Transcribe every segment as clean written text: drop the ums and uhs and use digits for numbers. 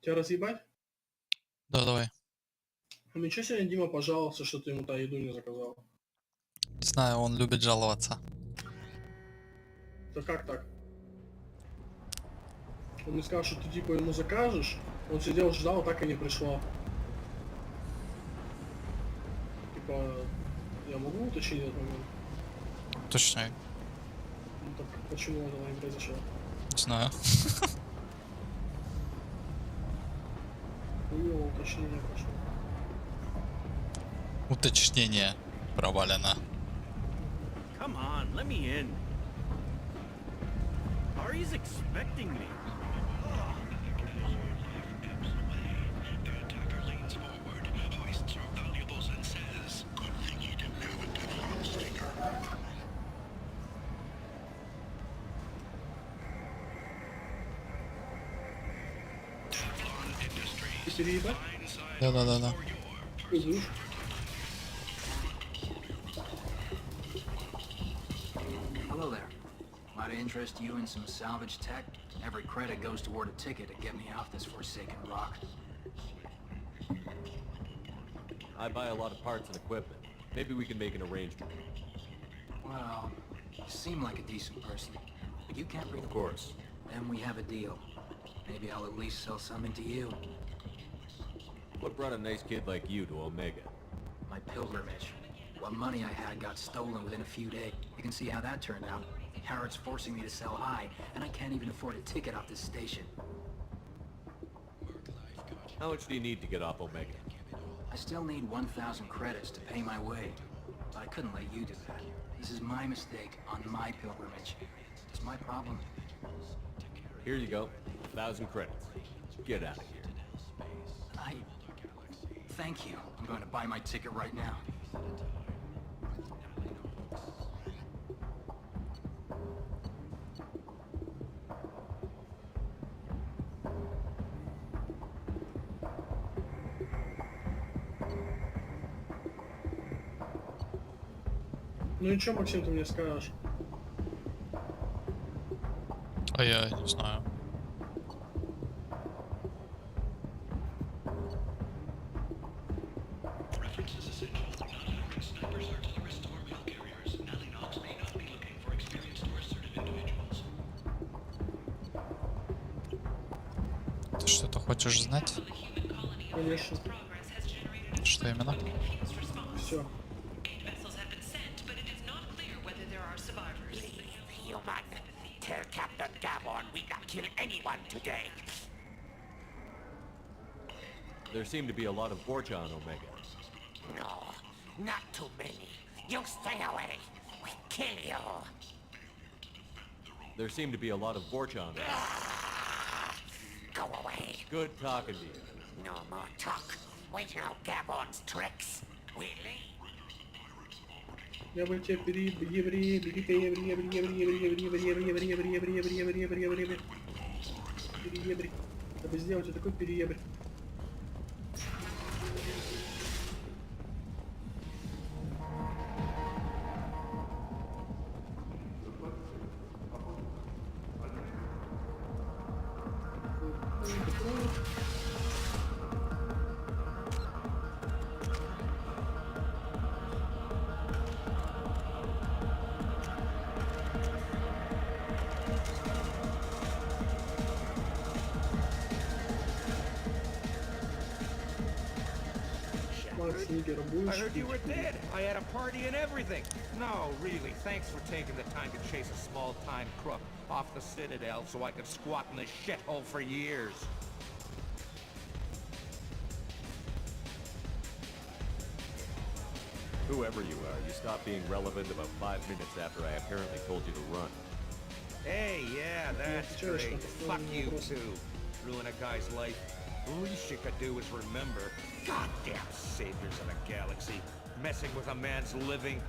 Тебя разъебать? Да, давай. А ничего сегодня Дима пожаловался, что ты ему-то еду не заказал. Не знаю, он любит жаловаться. Да как так? Он мне сказал, что ты типа ему закажешь, он сидел, ждал, так и не пришло. Типа, я могу уточнить этот момент? Точно, Ну так почему этого не произошло? не знаю. Хуёво уточнение прошло. Уточнение провалено. Come on, let me in. Ari's expecting me. Ты переебать? Да. Идешь? Hello there. Might I interest you in some salvage tech? Every credit goes toward a ticket to get me off this forsaken rock. I buy a lot of parts and equipment. Maybe we can make an arrangement. Well, you seem like a decent person, but you can't read. Of course. Then we have a deal. Maybe I'll at least sell something to you. What brought a nice kid like you to Omega? My pilgrimage. What money I had got stolen within a few days. You can see how that turned out. Harrod's forcing me to sell high, and I can't even afford a ticket off this station. How much do you need to get off Omega? I still need 1,000 credits to pay my way, but I couldn't let you do that. This is my mistake on my pilgrimage. It's my problem. Here you go. 1,000 credits. Get out of here. Thank you. I'm going to buy my ticket right now. Ну и чё, Максим, ты мне скажешь? А я не знаю. Ты что-то хочешь знать? Конечно. Что именно? Все. Human, tell Captain Gabon we not kill anyone today. There seem to be a lot of Vorcha on Omega. No, not too many. You stay away. We kill you. There seem to be a lot of Vorcha on Omega. Go away. Good talking to you. No more talk. We know Gabon's tricks. We leave. Я бы тебе переебри. Чтобы сделать вот такой переебри. Макс, Нигер, I будешь? heard you were dead. I had a party and everything. No, really, thanks for taking the time to chase a small-time crook off the Citadel so I could squat in this shithole for years. Whoever you are, you stopped being relevant about 5 minutes after I apparently told you to run. Hey, yeah, that's sure, great. sure. Fuck you, too. Ruin a guy's life. The least you could do is remember. Goddamn saviors of the galaxy. Messing with a man's living.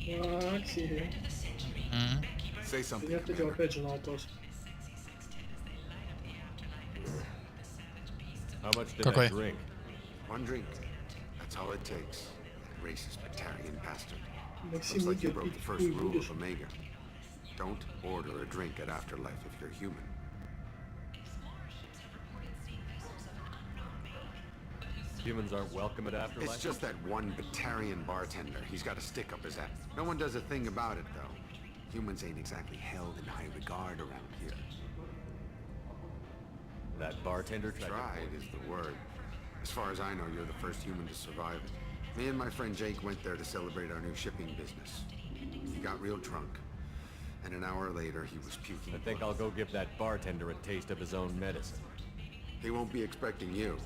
Так, Сири. Say Ты something. не ответил опять же на вопрос. How much did Какой? I drink? One drink. That's all it takes. Racist Batarian bastard. Максим, Looks like you Никер, broke the пить first хуй rule будешь? of Omega. Don't order a drink at Afterlife if you're human. Humans aren't welcome at Afterlife? It's just that one Batarian bartender. He's got a stick up his ass. No one does a thing about it, though. Humans ain't exactly held in high regard around here. That bartender tried Tried is the word. As far as I know, you're the first human to survive it. Me and my friend Jake went there to celebrate our new shipping business. He got real drunk, and an hour later he was puking. I think I'll go give that bartender a taste of his own medicine. He won't be expecting you.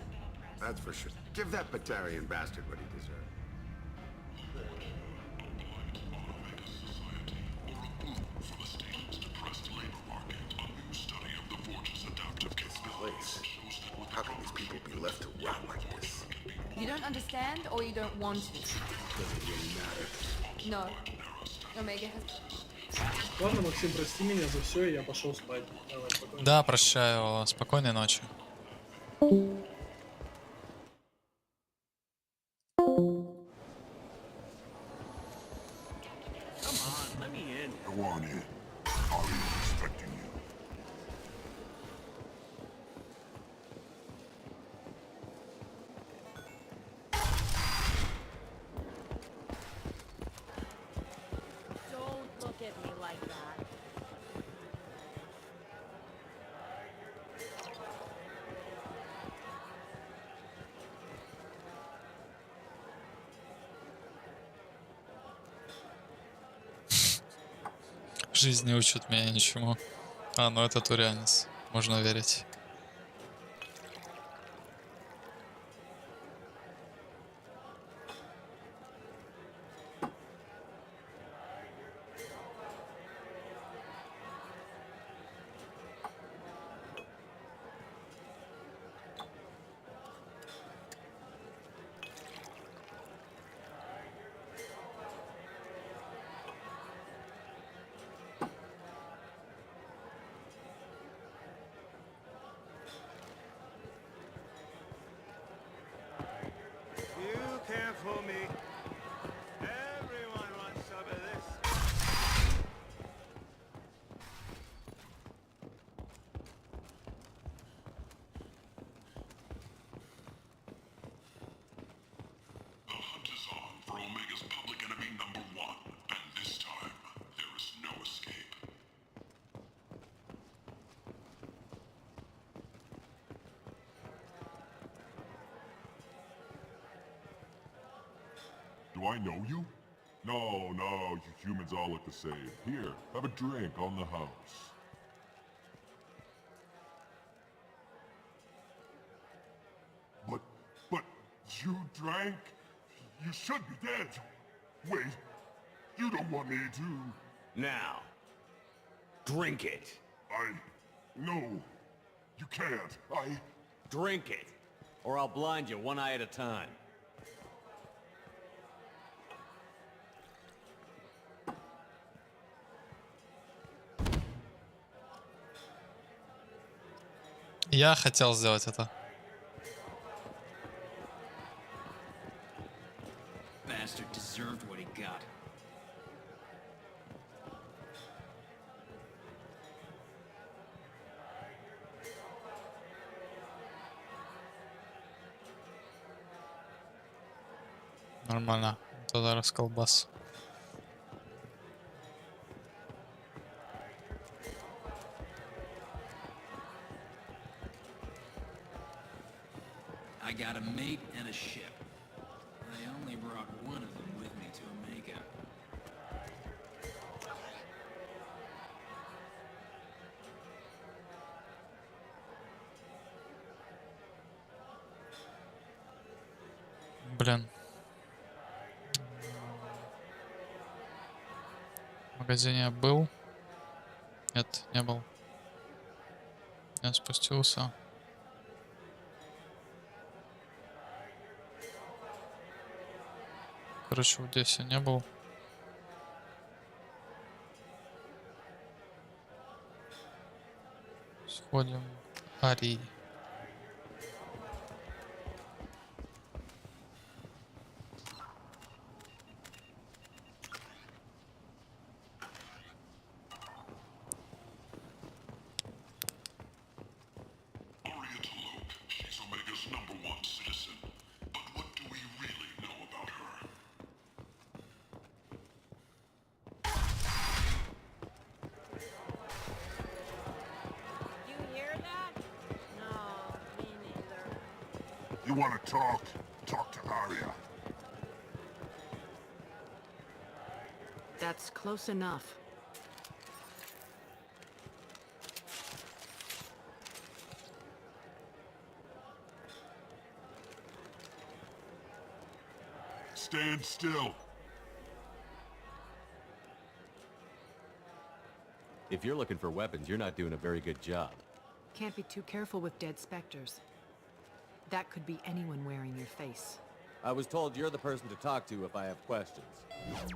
That's for sure. Give that Batarian bastard what he deserves. Place. How can these people be left to rot like this? You don't understand or you don't want to? Doesn't really matter. No. Omega has... Ладно, Максим, прости меня за все, и я пошел спать. Давай, спокойно. Да, прощаю. Спокойной ночи. Come on, let me in. Go on in. I'll be expecting you. Don't look at me like that. Жизнь не учит меня ничему. А, ну это турянец. Можно верить. You can't fool me. Everyone wants some of this. The hunt is on for Omega's public enemy #1, and this time, there is no escape. Do I know you? No, you humans all look the same. Here, have a drink on the house. But you drank? You should be dead. Wait, you don't want me to... Now, drink it. No, you can't. Drink it, or I'll blind you one eye at a time. Я хотел сделать это. Bastard deserved what he got. Нормально. Туда расколбас. I got a mate and a ship. I only brought one of them with me to Omega. Блин. В магазине я был. Нет, не был. Я спустился. Короче, в Одессе не был. подходим к Арии. Orient Loke. She's Omega's #1 citizen. But what do we really know about her? You hear that? No, me neither. You want to talk? Talk to Arya. That's close enough. Stand still. If you're looking for weapons, you're not doing a very good job. Can't be too careful with dead specters. That could be anyone wearing your face. I was told you're the person to talk to if I have questions.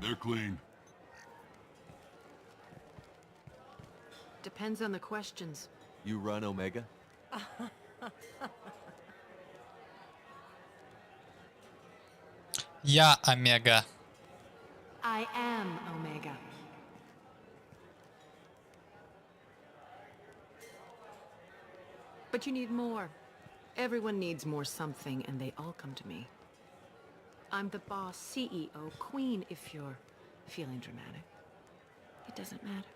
They're clean. Depends on the questions. You run Omega? Я Омега. I am Omega. But you need more. Everyone needs more something, and they all come to me. I'm the boss, CEO, queen, if you're feeling dramatic. It doesn't matter.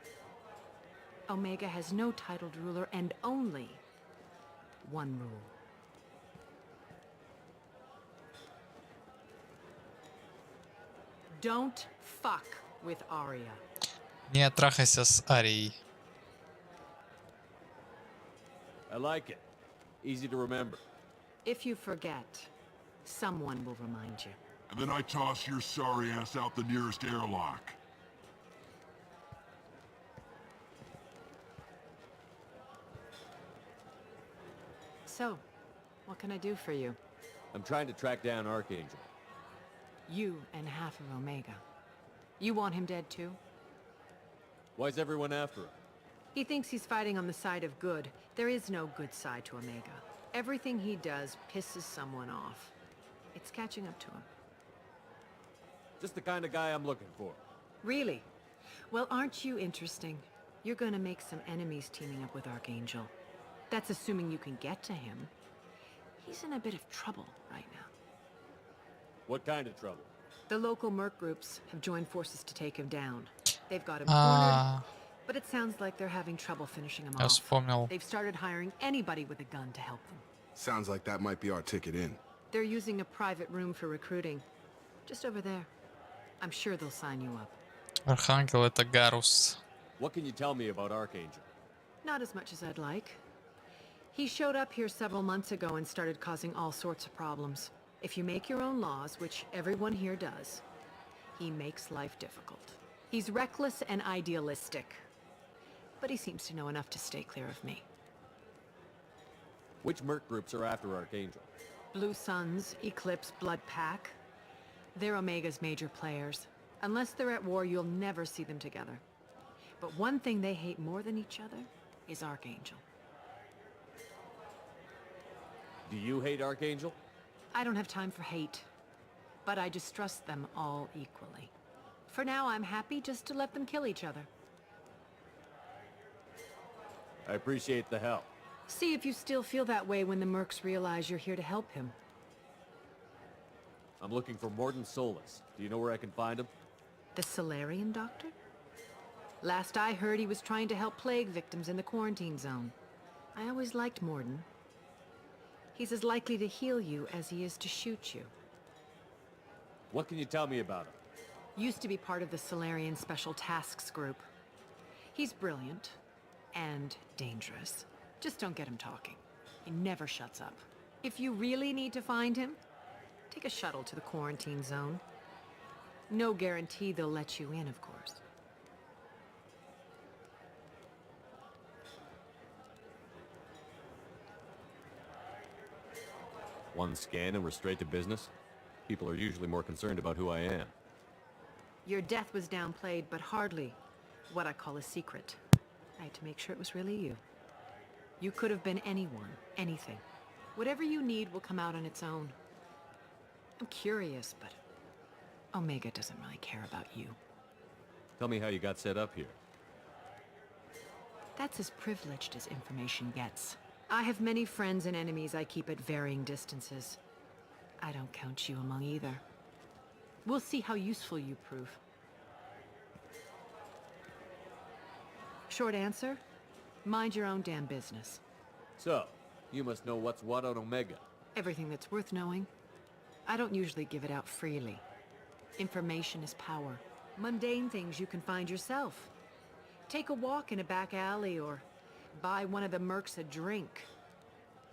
Omega has no titled ruler and only one rule. Don't fuck with Arya. Не трахайся с Арией. I like it. Easy to remember. If you forget, someone will remind you. And then I toss your sorry ass out the nearest airlock. So, what can I do for you? I'm trying to track down Archangel. You and half of Omega. You want him dead too? Why's everyone after him? He thinks he's fighting on the side of good. There is no good side to Omega. Everything he does pisses someone off. It's catching up to him. Just the kind of guy I'm looking for. Really? Well, aren't you interesting? You're gonna make some enemies teaming up with Archangel. That's assuming you can get to him. He's in a bit of trouble right now. What kind of trouble? The local merc groups have joined forces to take him down. They've got him cornered, but it sounds like they're having trouble finishing him Я off. вспомнил. They've started hiring anybody with a gun to help them. Sounds like that might be our ticket in. They're using a private room for recruiting. Just over there. I'm sure they'll sign you up. Архангел это Гарус. What can you tell me about Archangel? Not as much as I'd like. He showed up here several months ago and started causing all sorts of problems. If you make your own laws, which everyone here does, he makes life difficult. He's reckless and idealistic. But he seems to know enough to stay clear of me. Which merc groups are after Archangel? Blue Suns, Eclipse, Blood Pack. They're Omega's major players. Unless they're at war, you'll never see them together. But one thing they hate more than each other is Archangel. Do you hate Archangel? I don't have time for hate, but I distrust them all equally. For now, I'm happy just to let them kill each other. I appreciate the help. See if you still feel that way when the mercs realize you're here to help him. I'm looking for Morden Solus. Do you know where I can find him? The Solarian doctor? Last I heard, he was trying to help plague victims in the quarantine zone. I always liked Morden. He's as likely to heal you as he is to shoot you. What can you tell me about him? Used to be part of the Solarian Special Tasks Group. He's brilliant and dangerous. Just don't get him talking. He never shuts up. If you really need to find him, take a shuttle to the quarantine zone. No guarantee they'll let you in, of course. One scan and we're straight to business? People are usually more concerned about who I am. Your death was downplayed, but hardly what I call a secret. I had to make sure it was really you. You could have been anyone, anything. Whatever you need will come out on its own. I'm curious, but Omega doesn't really care about you. Tell me how you got set up here. That's as privileged as information gets. I have many friends and enemies I keep at varying distances. I don't count you among either. We'll see how useful you prove. Short answer? Mind your own damn business. So, you must know what's what on Omega. Everything that's worth knowing. I don't usually give it out freely. Information is power. Mundane things you can find yourself. Take a walk in a back alley or buy one of the mercs a drink.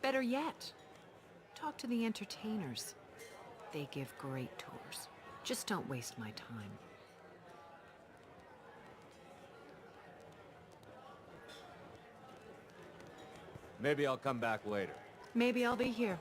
Better yet, talk to the entertainers. They give great tours. Just don't waste my time. Maybe I'll come back later. Maybe I'll be here.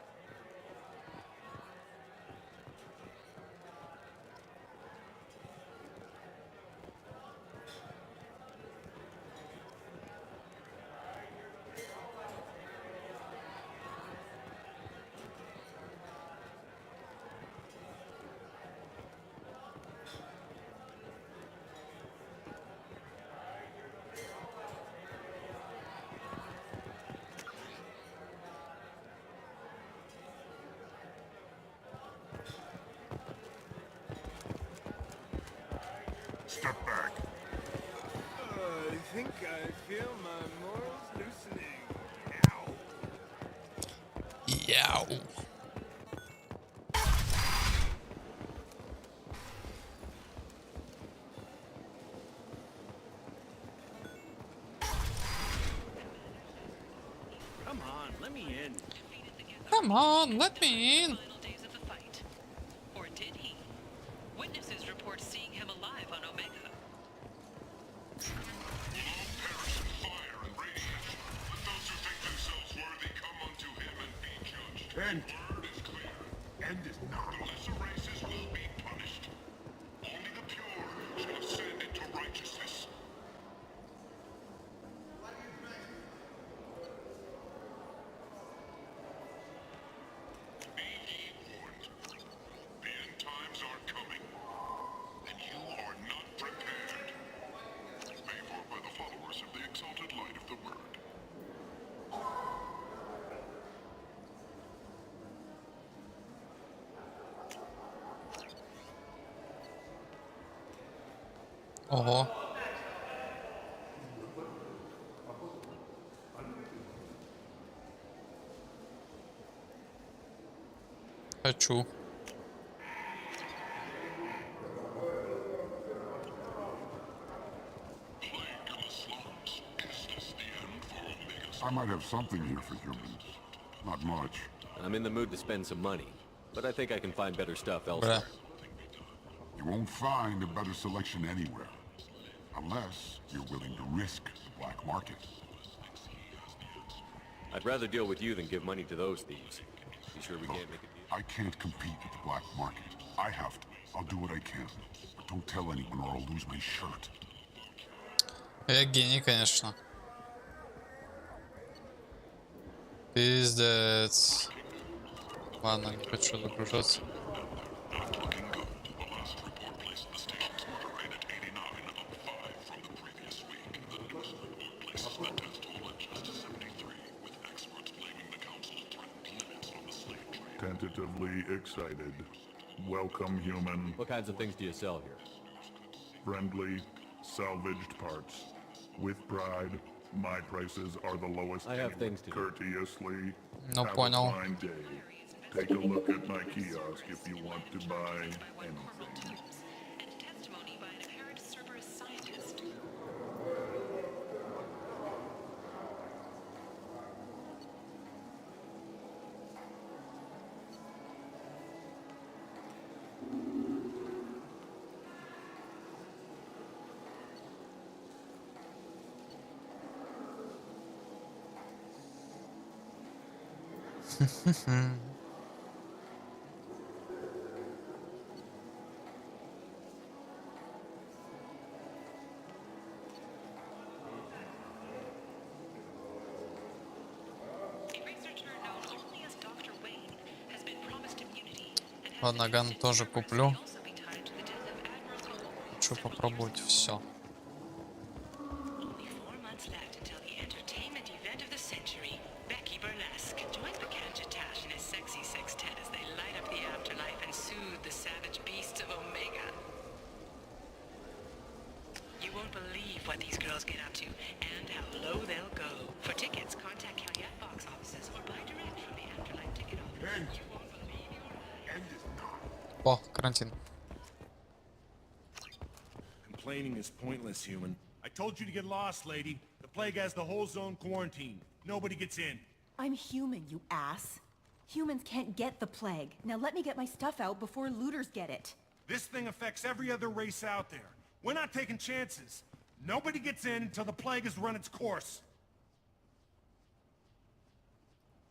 Step back. I think I feel my morals loosening. Ow. Yow. Come on, let me in. Come on, let me in. Final days of the fight. Or did he? Witnesses report seeing him alive on Omega. And word is clear. End is not. The lesser races will be punished. Only the pure shall ascend into righteousness. Be ye warned. The end times are coming, and you are not prepared. Paid for by the followers of the exalted light of the word. Ого. Хочу. I might have something here for humans. Not much. I'm in the mood to spend some money, but I think I can find better stuff elsewhere. You won't find a better selection anywhere. Unless you're willing to risk the black market. I'd rather deal with you than give money to those thieves. You sure we can't make a deal? I can't compete with the black market. I have to. I'll do what I can. But don't tell anyone or I'll lose my shirt. Я гений, конечно. Пиздец. Ладно, не хочу загружаться. Tentatively excited. Welcome, human. What kinds of things do you sell here? Friendly, salvaged parts. With pride, my prices are the lowest. I have things to do. Courteously. No Have понял. a fine day. Take a look at my kiosk if you want to buy anything. And testimony by an apparent Cerberus scientist. Ладно, ган тоже куплю. Хочу попробовать все. What these girls get up to and how low they'll go. For tickets, contact county box offices or buy direct from the Afterlife ticket office. О, карантин. Complaining is pointless, human. I told you to get lost, lady. The plague has the whole zone quarantined. Nobody gets in. I'm human, you ass. Humans can't get the plague. Now let me get my stuff out before looters get it. This thing affects every other race out there. We're not taking chances. Nobody gets in until the plague has run its course.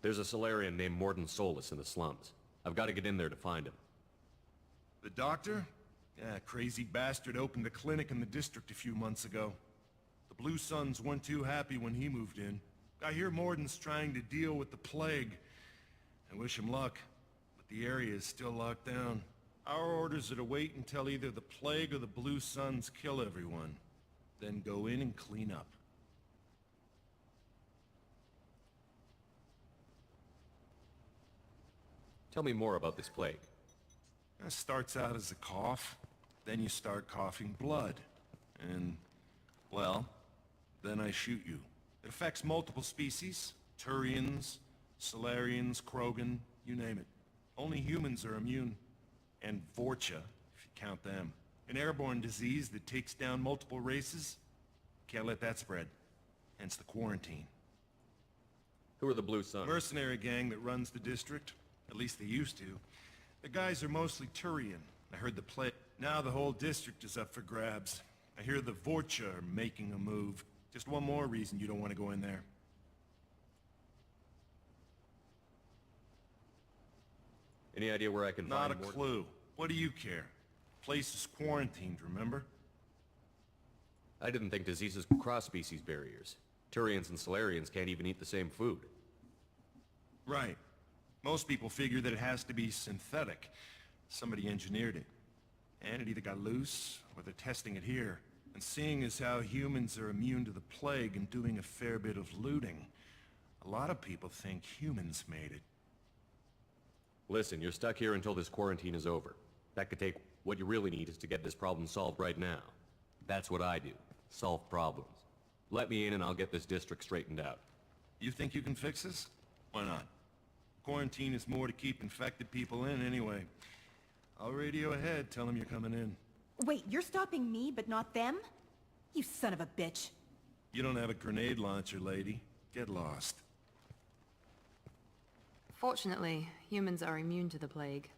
There's a Solarian named Morden Solus in the slums. I've got to get in there to find him. The doctor? Yeah, crazy bastard opened a clinic in the district a few months ago. The Blue Suns weren't too happy when he moved in. I hear Morden's trying to deal with the plague. I wish him luck, but the area is still locked down. Our orders are to wait until either the plague or the Blue Suns kill everyone. Then go in and clean up. Tell me more about this plague. It starts out as a cough, then you start coughing blood. And, well, then I shoot you. It affects multiple species. Turians, Solarians, Krogan, you name it. Only humans are immune. And Vorcha, if you count them. An airborne disease that takes down multiple races. Can't let that spread. Hence the quarantine. Who are the Blue Suns? Mercenary gang that runs the district. At least they used to. The guys are mostly Turian. I heard the plague. Now the whole district is up for grabs. I hear the Vorcha are making a move. Just one more reason you don't want to go in there. Any idea where I can Not find a more? clue. What do you care? Place is quarantined, remember? I didn't think diseases could cross species barriers. Turians and Solarians can't even eat the same food. Right. Most people figure that it has to be synthetic. Somebody engineered it. And it either got loose, or they're testing it here. And seeing as how humans are immune to the plague and doing a fair bit of looting, a lot of people think humans made it. Listen, you're stuck here until this quarantine is over. That could take... What you really need is to get this problem solved right now. That's what I do. Solve problems. Let me in and I'll get this district straightened out. You think you can fix this? Why not? Quarantine is more to keep infected people in anyway. I'll radio ahead, tell them you're coming in. Wait, you're stopping me, but not them? You son of a bitch. You don't have a grenade launcher, lady. Get lost. Fortunately, humans are immune to the plague.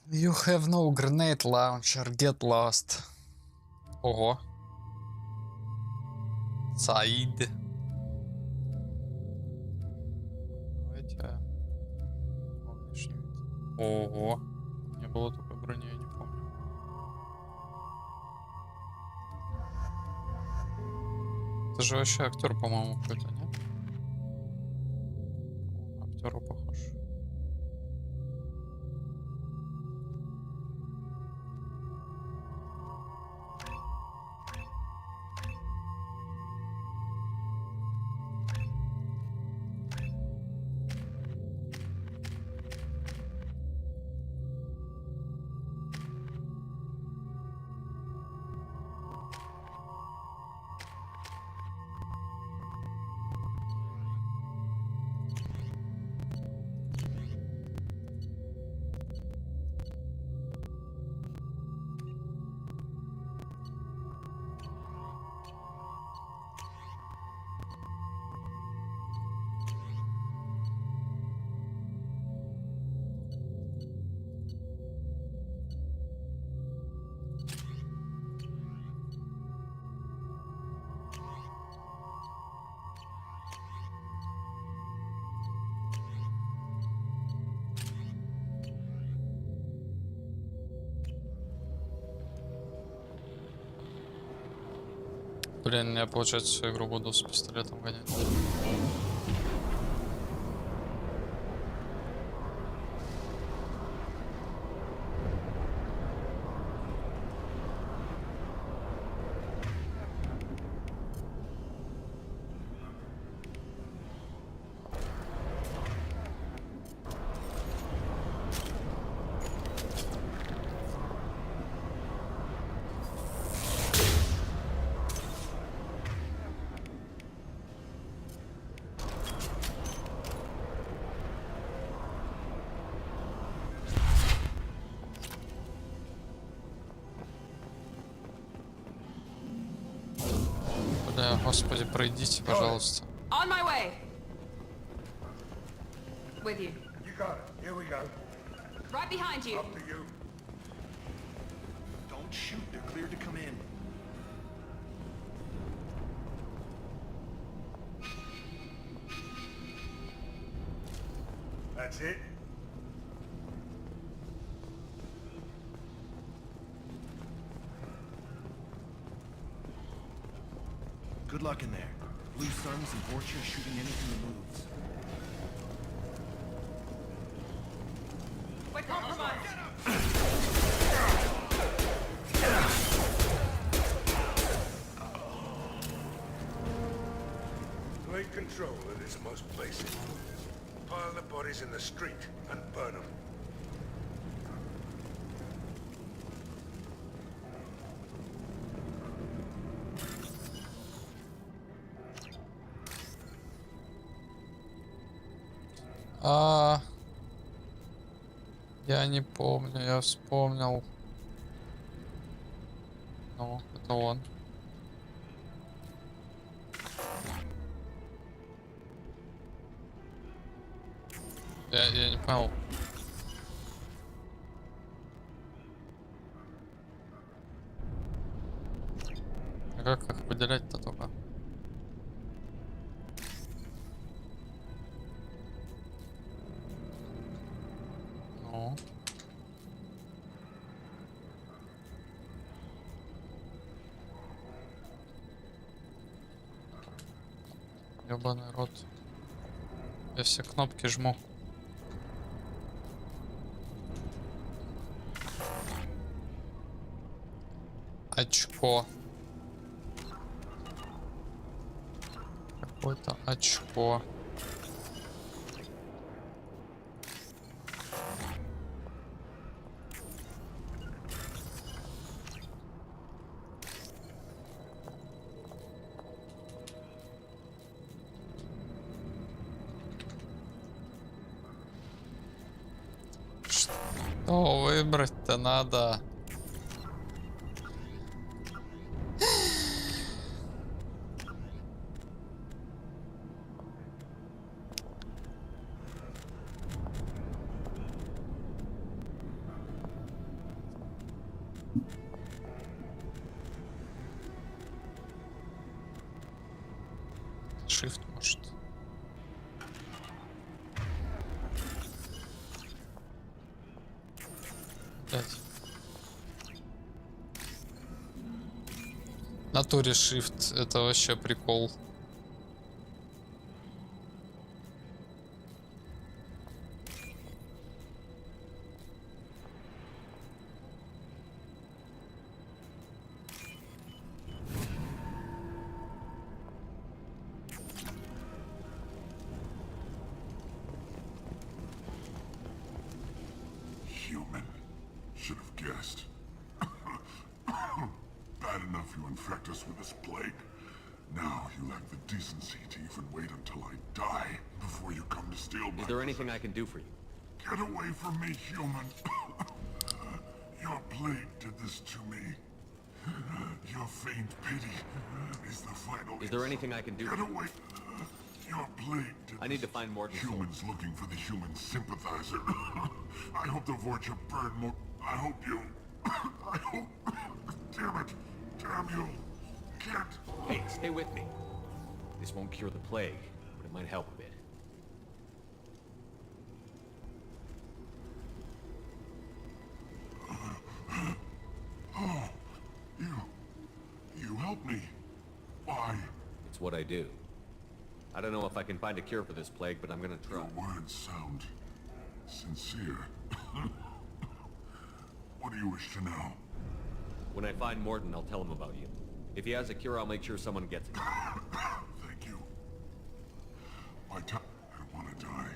You have no grenade launcher, get lost. Ого. Саид. Давайте. Внешний вид. Ого. Не было такой брони, я не помню. Это же вообще актер, по-моему, какой-то, нет? Актеру похож. Блин, я, получается, всю игру буду с пистолетом гонять. Господи, пройдите, пожалуйста. On my way. With you. You got it. Here we go. Right behind you. Up to you. Don't shoot. They're cleared to come in. That's it. Good luck in there. Blue Suns and Vorcha shooting anything that moves. We're compromised. Take control of this most places. Pile the bodies in the street and burn them. Я не помню, я вспомнил. Ну, это он. Я не понял. А как их выделять-то только? Ну. Ёбаный рот. Я все кнопки жму. Очко. Какое-то очко. Что выбрать-то надо? Shift, может. Опять. В натуре Shift, это вообще прикол. Human. Should have guessed. Bad enough you infect us with this plague. Now you lack the decency to even wait until I die before you come to steal my... Is there anything I can do for you? Get away from me, human. Your plague did this to me. Your faint pity is the final... Is there anything I can do? Get away. Your plague did I need to find more humans looking for the human sympathizer. I hope the Vorcha burn more... I hope you... I hope... Damn it. Damn you. Can't... Hey, stay with me. This won't cure the plague, but it might help a bit. Oh, you help me. Why? It's what I do. I don't know if I can find a cure for this plague, but I'm gonna try. Your words sound sincere. What do you wish to know? When I find Morton, I'll tell him about you. If he has a cure, I'll make sure someone gets it. Thank you. My time... I want to die.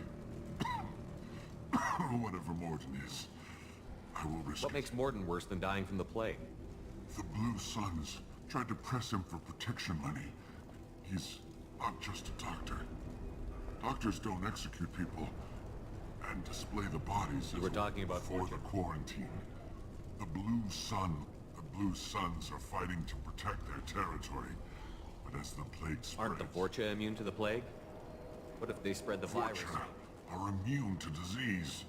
Whatever Morton is, I will risk What it. makes Morton worse than dying from the plague? The Blue Suns tried to press him for protection money. He's not just a doctor. Doctors don't execute people and display the bodies You were talking about for Vorcha. the quarantine. The Blue Suns are fighting to protect their territory. But as the plague spreads... Aren't the Vorcha immune to the plague? What if they spread the virus? Vorcha are immune to disease.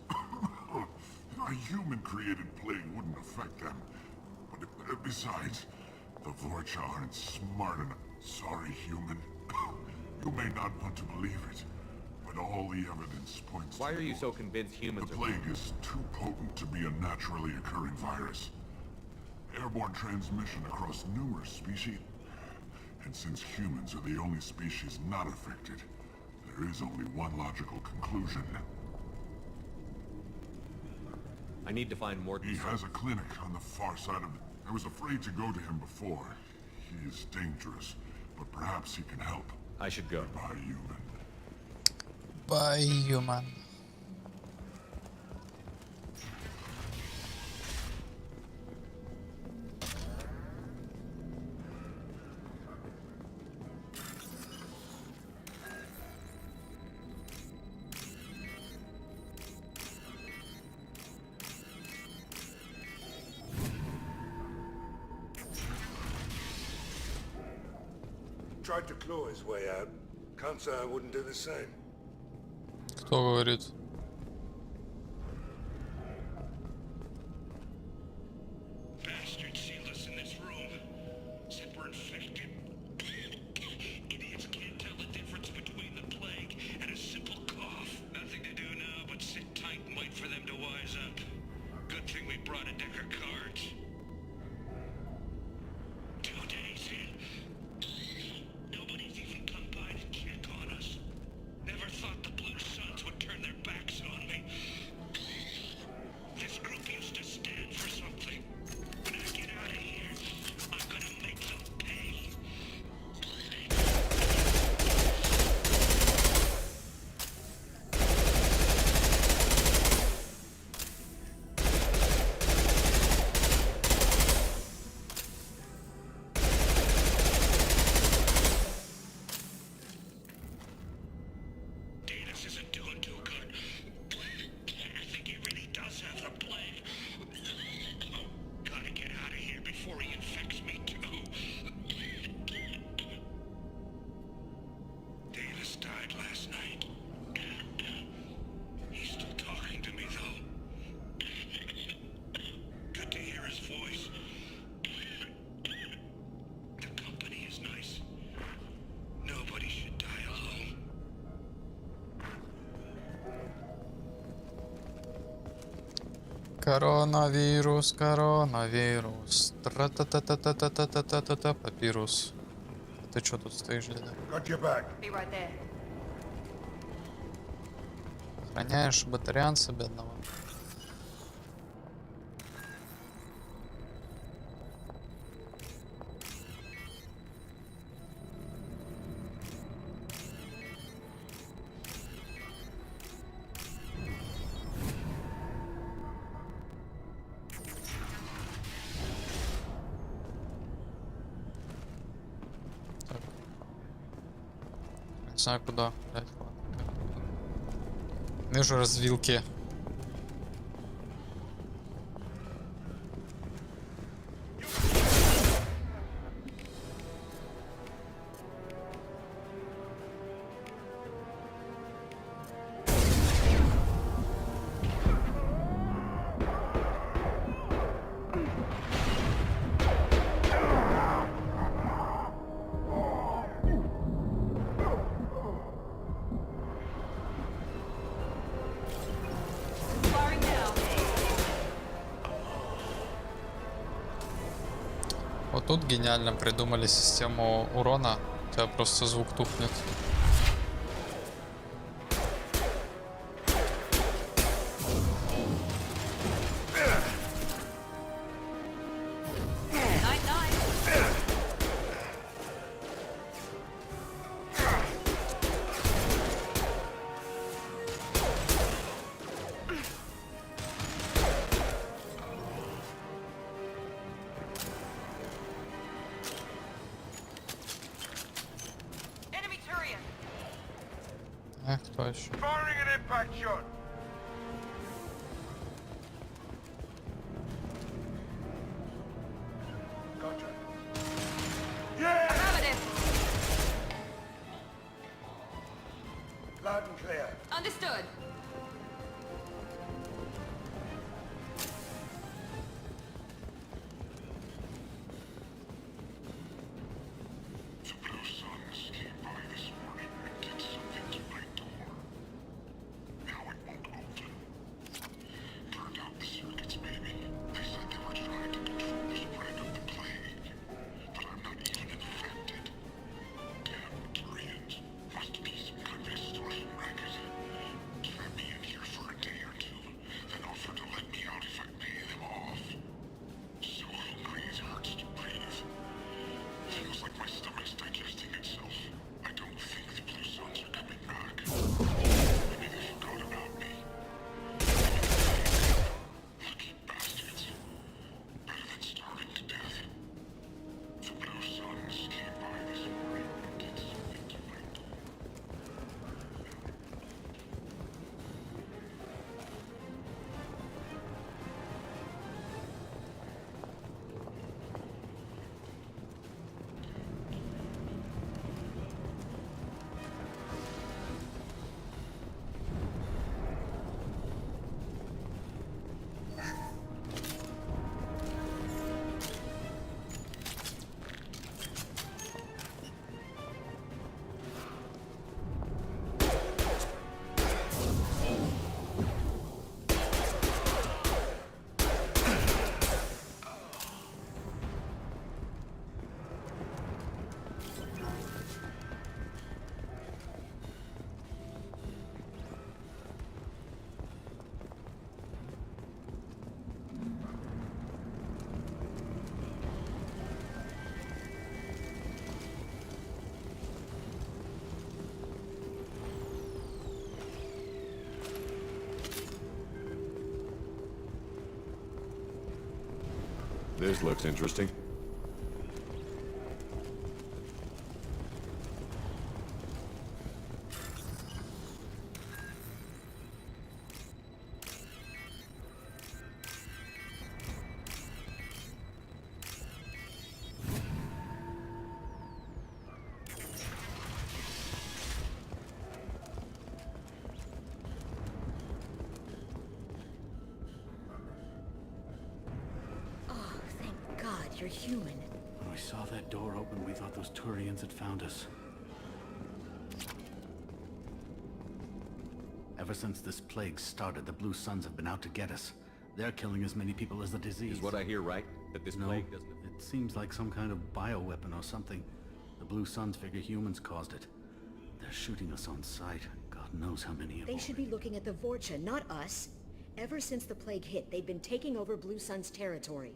A human-created plague wouldn't affect them. But besides, the Vorcha aren't smart enough. Sorry, human. You may not want to believe it, but all the evidence points to... Why are you so convinced humans The are... plague is too potent to be a naturally occurring virus. Airborne transmission across numerous species. And since humans are the only species not affected, there is only one logical conclusion. I need to find more... He has a clinic on the far side of... I was afraid to go to him before. He is dangerous, but perhaps he can help. I should go. Goodbye, human. Bye, human. Tried to claw his way out. Can't say I wouldn't do the same. Кто говорит? Bastards sealed us in this room. Said we're infected. Idiots can't tell the difference between the plague and a simple cough. Nothing to do now but sit tight and wait for them to wise up. Good thing we brought a deck of cards. 2 days in. Nobody's even come by to check on us. Never thought the Blue Suns would turn their backs on me. This group used to stand for something. When I get out of here, I'm gonna make them pay. Davis isn't doing too good. I think he really does have the plague. Gotta get out of here before he infects me too. Davis died last night. He's still talking to me though. Good to hear his voice. The company is nice. Nobody should die alone. Коронавирус, коронавирус. Тра-та-та-та-та-та-та-та-та-та. Папирус. Ты чё тут стоишь, дядя? Got your back. Be right there. Охраняешь батарианца бедного. Так. Не знаю куда. Блядь, ладно. Вижу развилки. Firing now. Вот тут гениально придумали систему урона. У тебя просто звук тухнет. Enemy Turian. Кто еще? Firing an impact shot. Gotcha. Yeah! Affirmative. This looks interesting. You're human. When we saw that door open, we thought those Turians had found us. Ever since this plague started, the Blue Suns have been out to get us. They're killing as many people as the disease. Is what I hear right? That this plague doesn't... It seems like some kind of bioweapon or something. The Blue Suns figure humans caused it. They're shooting us on sight. God knows how many of them. They should be looking at the Vorcha, not us. Ever since the plague hit, they've been taking over Blue Sun's territory.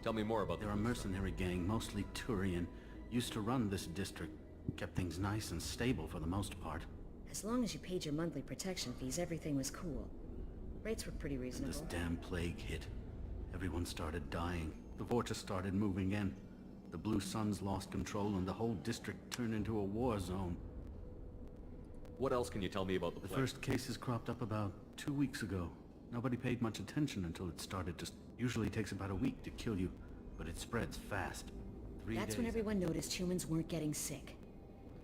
Tell me more about They're a mercenary gang, mostly Turian. Used to run this district. Kept things nice and stable for the most part. As long as you paid your monthly protection fees, everything was cool. Rates were pretty reasonable. This damn plague hit. Everyone started dying. The Vorcha started moving in. The Blue Suns lost control and the whole district turned into a war zone. What else can you tell me about the plague? The first cases cropped up about 2 weeks ago. Nobody paid much attention until it started to... Usually takes about a week to kill you, but it spreads fast. 3 days. That's when everyone noticed humans weren't getting sick.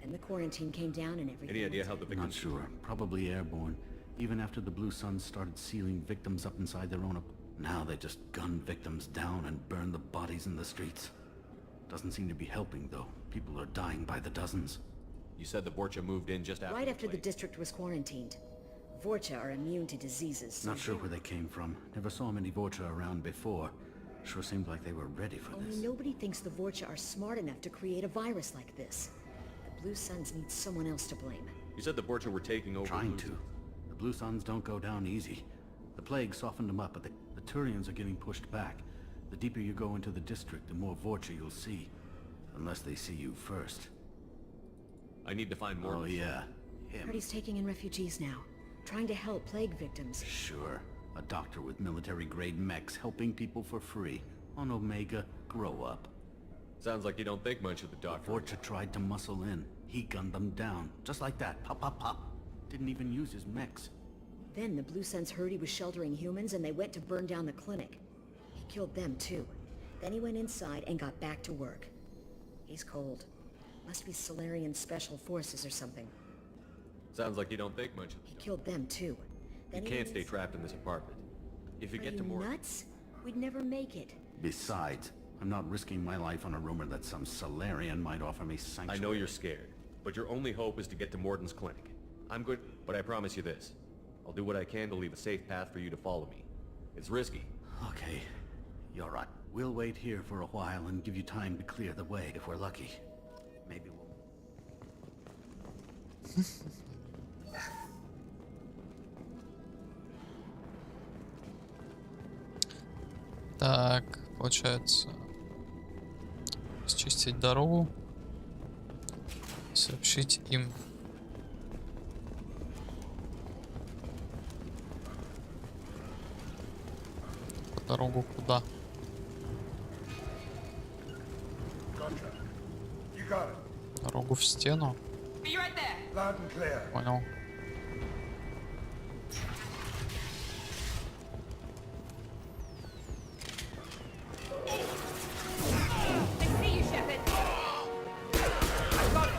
Then the quarantine came down and everything... Any idea how the victims... Not sure. Probably airborne. Even after the Blue Suns started sealing victims up inside their own... Now they just gun victims down and burn the bodies in the streets. Doesn't seem to be helping, though. People are dying by the dozens. You said the Vorcha moved in just after Right after the plague. district was quarantined. Vorcha are immune to diseases. Not sure where they came from. Never saw many Vorcha around before. Sure seemed like they were ready for Only this. nobody thinks the Vorcha are smart enough to create a virus like this. The Blue Suns need someone else to blame. You said the Vorcha were taking over... Trying to. The Blue Suns don't go down easy. The plague softened them up, but the Turians are getting pushed back. The deeper you go into the district, the more Vorcha you'll see. Unless they see you first. I need to find more... Oh yeah, him. He's taking in refugees now. Trying to help plague victims. Sure. A doctor with military-grade mechs helping people for free. On Omega, grow up. Sounds like you don't think much of the doctor. Vorcha tried to muscle in. He gunned them down. Just like that. Pop, pop, pop. Didn't even use his mechs. Then the Blue Suns heard he was sheltering humans and they went to burn down the clinic. He killed them too. Then he went inside and got back to work. He's cold. Must be Solarian Special Forces or something. Sounds like you don't think much of the He killed them too. Then You he can't went stay ins- trapped in this apartment. If you Are get to you more... nuts? We'd never make it. Besides, I'm not risking my life on a rumor that some Solarian might offer me sanctuary. I know you're scared, but your only hope is to get to Morden's clinic. I'm good, but I promise you this. I'll do what I can to leave a safe path for you to follow me. It's risky. Okay, you're right. We'll wait here for a while and give you time to clear the way if we're lucky. Maybe we'll... Так, получается, счистить дорогу, сообщить им. Дорогу куда? Gotcha. You got it. Дорогу в стену. Be right there. Loud and clear. Понял. I see you, Shepard. I got it.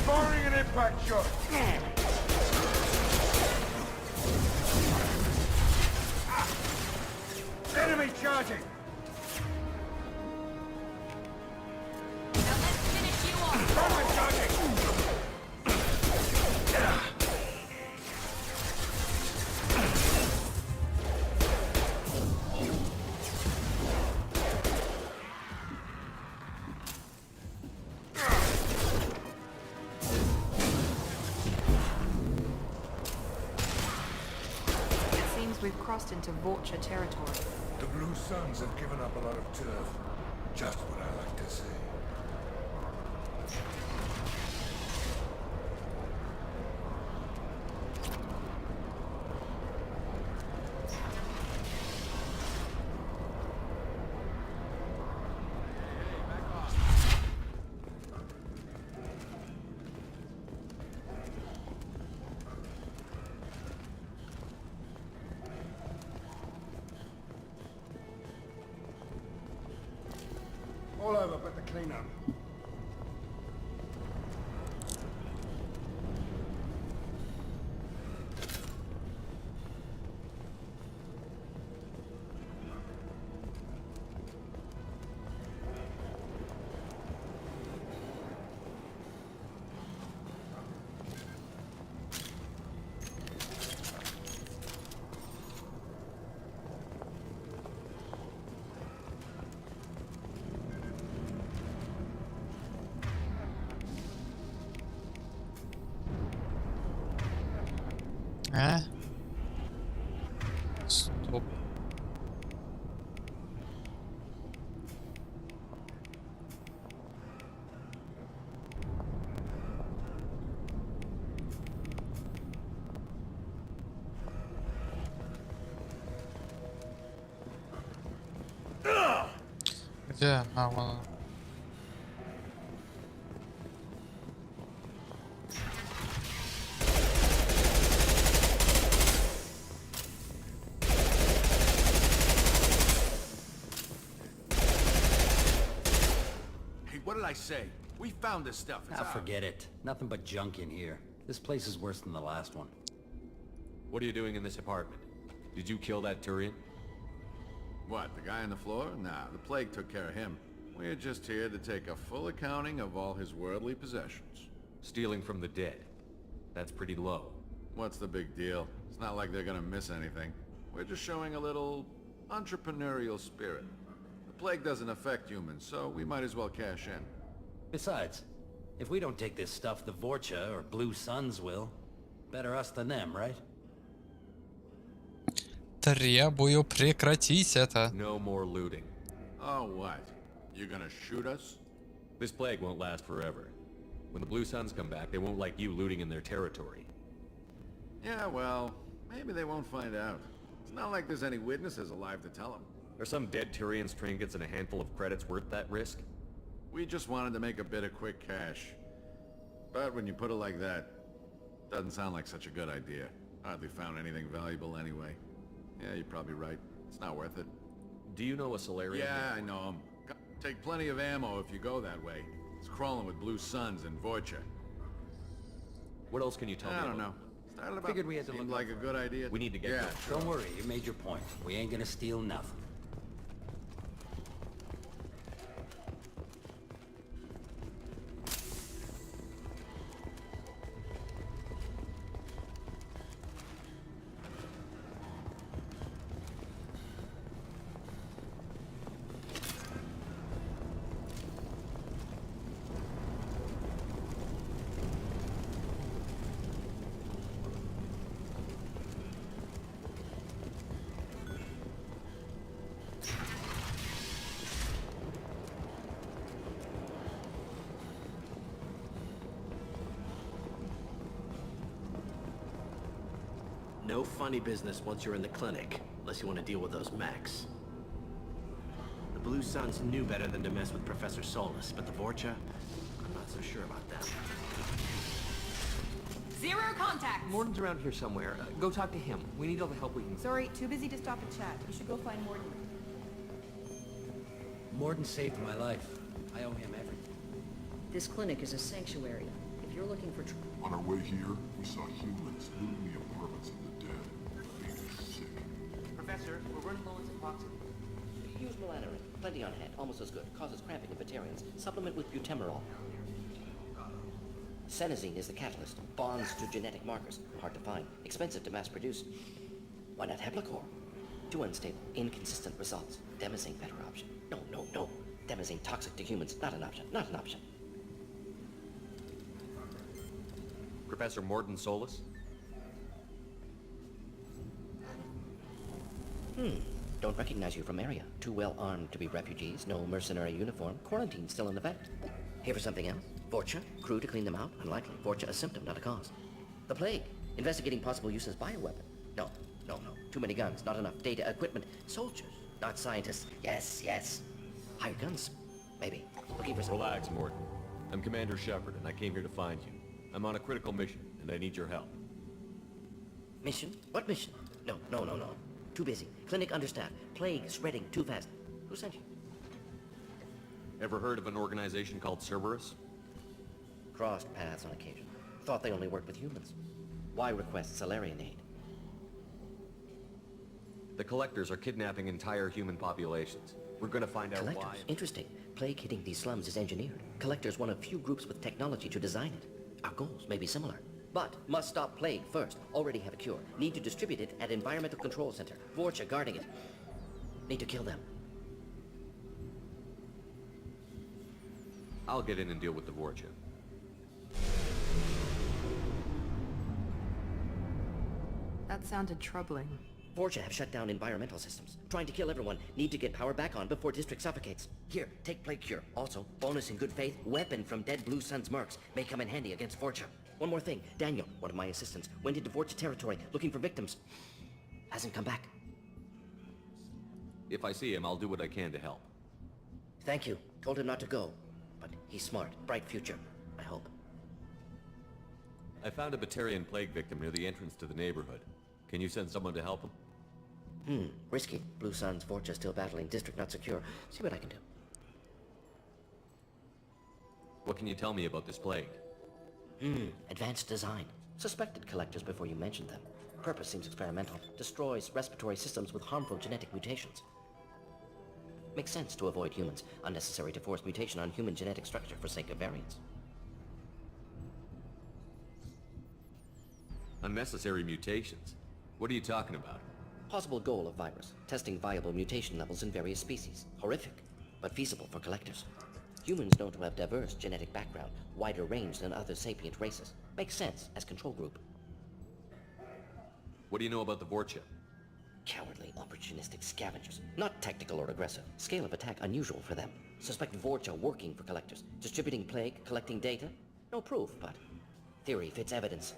Firing an impact shot. Enemy charging. Now let's finish you off. Front charging. We've crossed into Vorcha territory. The Blue Suns have given up a lot of turf. Just what I like to see. All over but the cleanup. Стоп. Где? А, вон он. What did I say? We found this stuff. It's ours. Forget it. Nothing but junk in here. This place is worse than the last one. What are you doing in this apartment? Did you kill that Turian? What, the guy on the floor? Nah, the plague took care of him. We're just here to take a full accounting of all his worldly possessions. Stealing from the dead. That's pretty low. What's the big deal? It's not like they're gonna miss anything. We're just showing a little entrepreneurial spirit. The plague doesn't affect humans, so we might as well cash in. Besides, if we don't take this stuff, the Vorcha or Blue Suns will. Better us than them, right? Требую прекратить это. No more looting. Oh, what? You gonna shoot us? This plague won't last forever. When the Blue Suns come back, they won't like you looting in their territory. Yeah, well, maybe they won't find out. It's not like there's any witnesses alive to tell them. Are some dead Tyrians' trinkets and a handful of credits worth that risk? We just wanted to make a bit of quick cash. But when you put it like that, doesn't sound like such a good idea. Hardly found anything valuable anyway. Yeah, you're probably right. It's not worth it. Do you know a Solarian? Yeah, I know him. Take plenty of ammo if you go that way. It's crawling with Blue Suns and Vorcha. What else can you tell me? I don't know. Started about Figured we had to seemed look like a good idea. We need to get yeah, going. sure. Don't worry, you made your point. We ain't gonna steal nothing. No funny business once you're in the clinic, unless you want to deal with those mechs. The Blue Suns knew better than to mess with Professor Solus, but the Vorcha, I'm not so sure about that. Zero contact! Morden's around here somewhere. Go talk to him. We need all the help we can. Sorry, too busy to stop and chat. You should go find Morden. Morden saved my life. I owe him everything. This clinic is a sanctuary. If you're looking for... On our way here, we saw humans looting the apartments of the dead. Made us sick. Professor, we're running low on epoxy. Use melanorin. Plenty on hand. Almost as good. Causes cramping in vegetarians. Supplement with butemerol. Senesine is the catalyst. Bonds to genetic markers. Hard to find. Expensive to mass produce. Why not Heplicor? Too unstable. Inconsistent results. Demazine better option. No, no, no. Demazine toxic to humans. Not an option. Not an option. Professor Morden Solus? Don't recognize you from area. Too well armed to be refugees. No mercenary uniform. Quarantine still in effect. Here for something else? Vorcha? Crew to clean them out? Unlikely. Vorcha a symptom, not a cause. The plague? Investigating possible use as bioweapon? No, no, no. Too many guns. Not enough data, equipment. Soldiers, not scientists. Yes, yes. Hired guns? Maybe. Looking for some... Relax, Morden. I'm Commander Shepard, and I came here to find you. I'm on a critical mission, and I need your help. Mission? What mission? No, no, no, no. Too busy. Clinic understaffed. Plague spreading too fast. Who sent you? Ever heard of an organization called Cerberus? Crossed paths on occasion. Thought they only worked with humans. Why request Salarian aid? The Collectors are kidnapping entire human populations. We're gonna find out Collectors? why. Interesting. Plague hitting these slums is engineered. Collectors one of few groups with technology to design it. Our goals may be similar. But must stop plague first. Already have a cure. Need to distribute it at Environmental Control Center. Vorcha guarding it. Need to kill them. I'll get in and deal with the Vorcha. That sounded troubling. Vorcha have shut down environmental systems. Trying to kill everyone. Need to get power back on before district suffocates. Here, take plague cure. Also, bonus in good faith, weapon from dead Blue Sun's mercs. May come in handy against Vorcha. One more thing. Daniel, one of my assistants, went into Vorcha territory looking for victims. Hasn't come back. If I see him, I'll do what I can to help. Thank you. Told him not to go. But he's smart. Bright future. I hope. I found a Batarian plague victim near the entrance to the neighborhood. Can you send someone to help him? Risky. Blue Sun's Vorcha still battling. District not secure. See what I can do. What can you tell me about this plague? Advanced design. Suspected collectors before you mentioned them. Purpose seems experimental. Destroys respiratory systems with harmful genetic mutations. Makes sense to avoid humans. Unnecessary to force mutation on human genetic structure for sake of variants. Unnecessary mutations? What are you talking about? Possible goal of virus. Testing viable mutation levels in various species. Horrific, but feasible for collectors. Humans known to have diverse genetic background, wider range than other sapient races. Makes sense as control group. What do you know about the Vorcha? Cowardly, opportunistic scavengers. Not tactical or aggressive. Scale of attack unusual for them. Suspect Vorcha working for collectors. Distributing plague, collecting data. No proof, but theory fits evidence.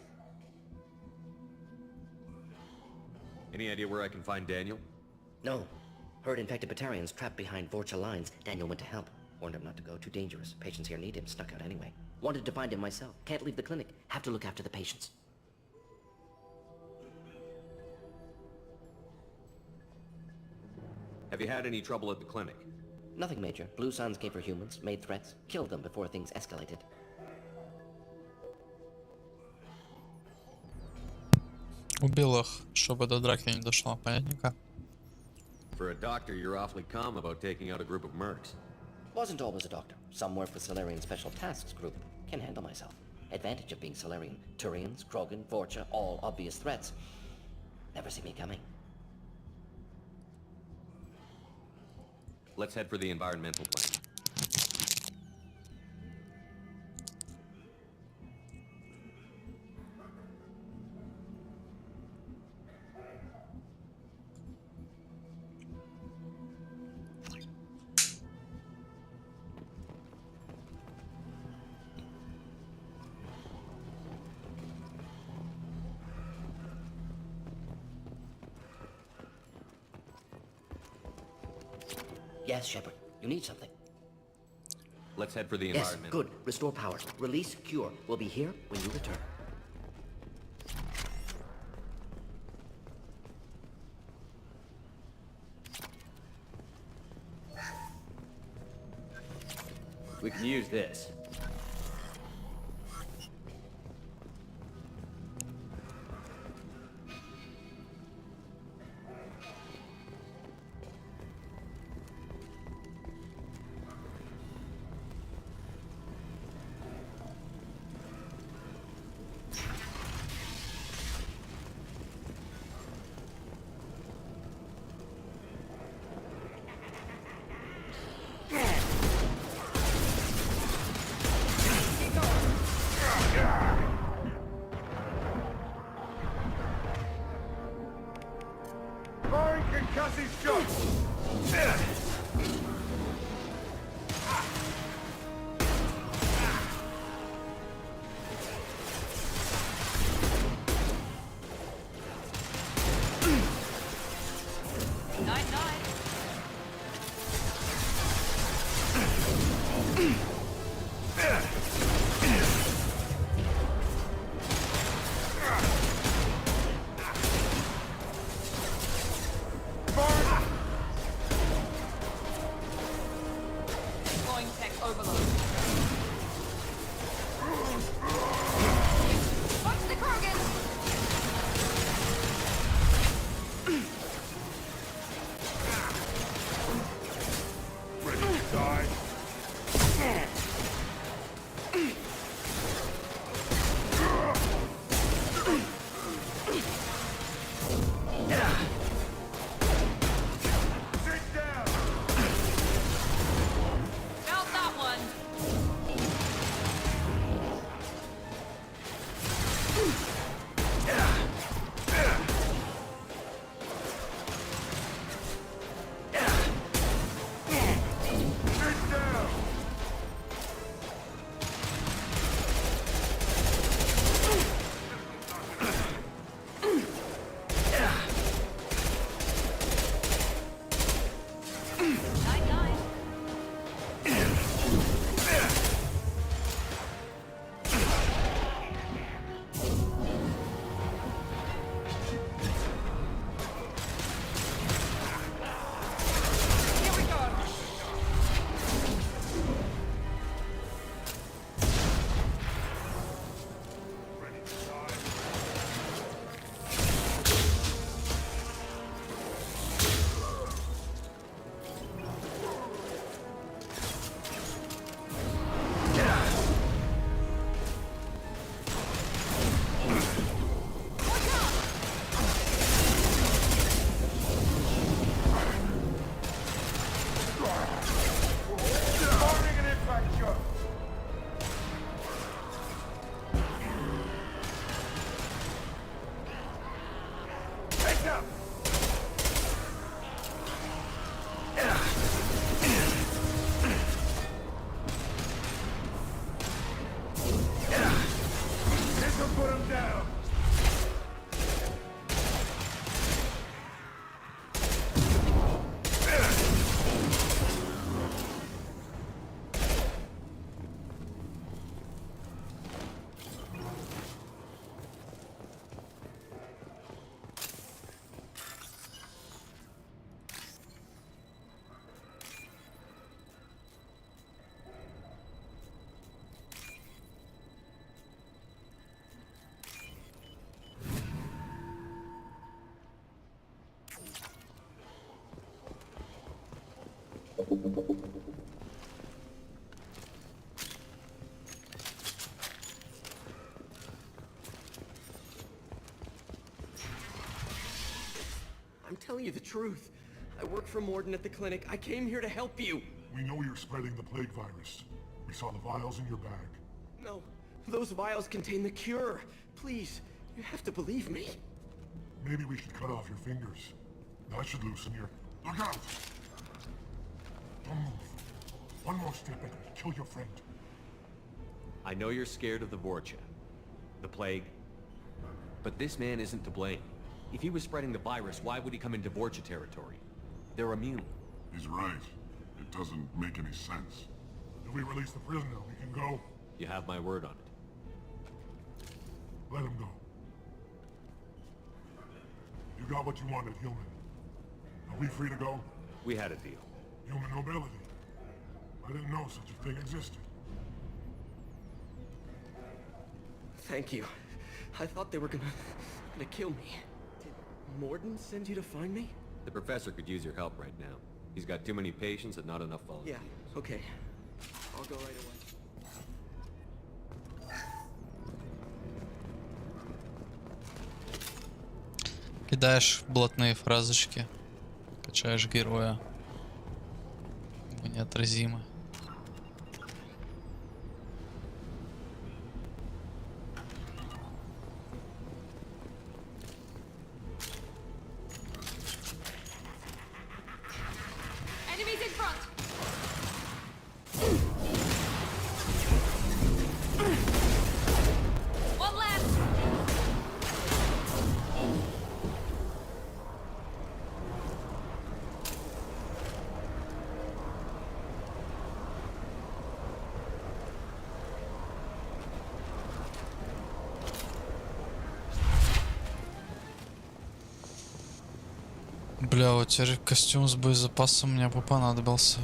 Any idea where I can find Daniel? No. Heard infected Batarians trapped behind Vorcha lines. Daniel went to help. Warned him not to go. Too dangerous. Patients here need him. Snuck out anyway. Wanted to find him myself. Can't leave the clinic. Have to look after the patients. Have you had any trouble at the clinic? Nothing major. Blue Suns came for humans, made threats, killed them before things escalated. Убил их, чтобы до драки не дошло, понятненько? For a doctor, you're awfully calm about taking out a group of mercs. Wasn't always a doctor. Some work for Salarian Special Tasks Group. Can handle myself. Advantage of being Salarian. Turians, Krogan, Vorcha, all obvious threats. Never see me coming. Let's head for the environmental plant. Yes, Shepard. You need something. Let's head for the Yes, environment. good. Restore power. Release cure. We'll be here when you return. We can use this. Firing concussive shots! Night, night. Deploying tech overload. Watch the Krogan! Ready to die? Sit down! Felt that one. Sit down! Night, night. Here we go. Ready to die? Firing an impact shot! Heads up! This'll put him down! I'm telling you the truth. I work for Morden at the clinic. I came here to help you. We know you're spreading the plague virus. We saw the vials in your bag. No, those vials contain the cure. Please, you have to believe me. Maybe we should cut off your fingers. That should loosen your... Look out! Don't move. One more step and I'll kill your friend. I know you're scared of the Vorcha, the plague, but this man isn't to blame. If he was spreading the virus, why would he come into Vorcha territory? They're immune. He's right. It doesn't make any sense. If we release the prisoner, we can go. You have my word on it. Let him go. You got what you wanted, human. Are we free to go? We had a deal. Human nobility. I didn't know such a thing existed. Thank you. I thought they were gonna kill me. Did Morden send you to find me? The professor could use your help right now. He's got too many patients and not enough volunteers. Yeah, okay. I'll go right away. Кидаешь блатные фразочки, качаешь героя. Вы неотразимы. Enemies in front! One left! Бля, вот теперь костюм с боезапасом мне бы понадобился.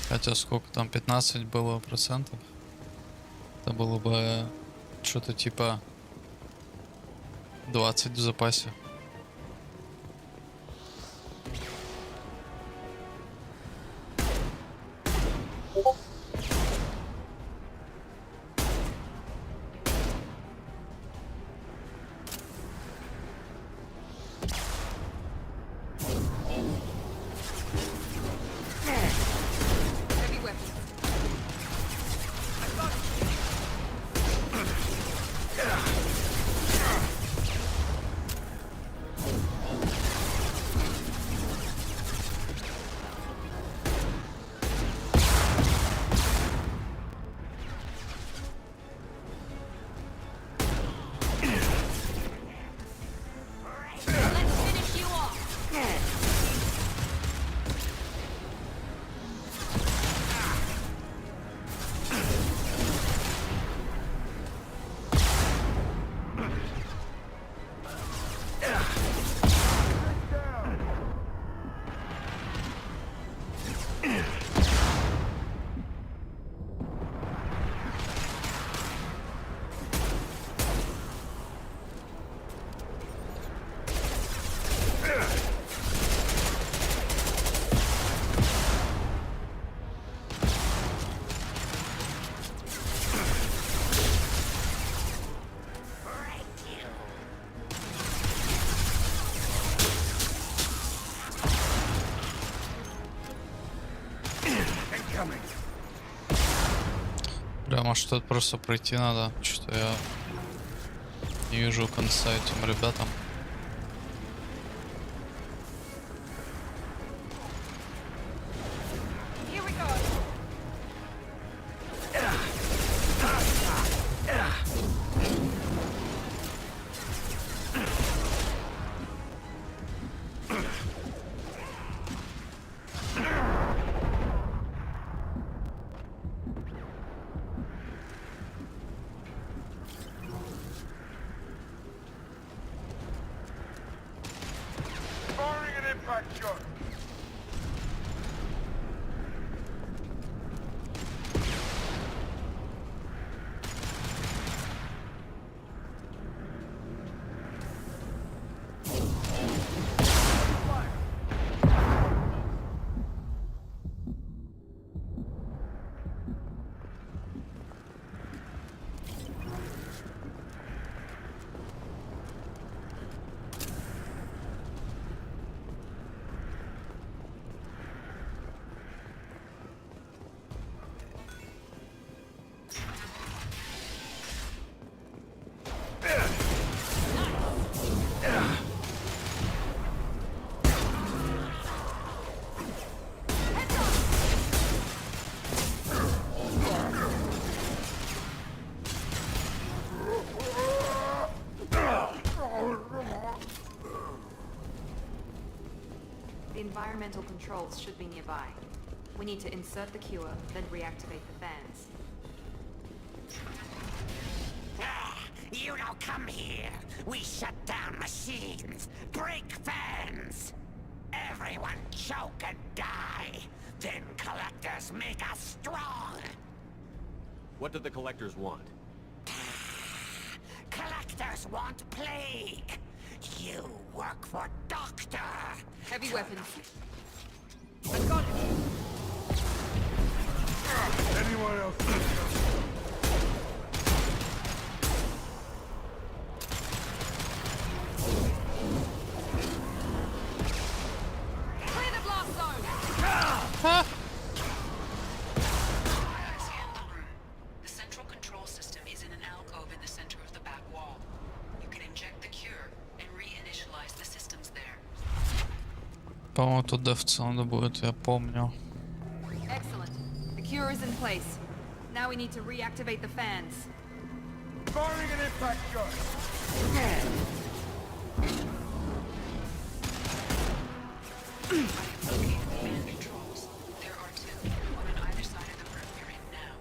Хотя сколько там, 15 было процентов? Это было бы что-то типа 20 в запасе. Heavy weapons. Let's finish you off. Бля, может тут просто пройти надо? Что-то я не вижу конца этим ребятам. Here we go. Firing an impact shot. The environmental controls should be nearby. We need to insert the cure, then reactivate the fans. You don't come here. We shut down machines, break fans. Everyone choke and die. Then collectors make us strong. What do the collectors want? Collectors want plague. You work for Doctor. Heavy weapons. I've got it. Anyone else? Clear the blast zone! The central control system is in an alcove in the center of the back wall. You can inject the cure and reinitialize the systems there. По-моему, тут девца надо будет, я помню. Excellent. The cure is in place. Now we need to reactivate the fans. Firing an impact shot! Located the fan controls. There are two, one on either side of the room you're in now.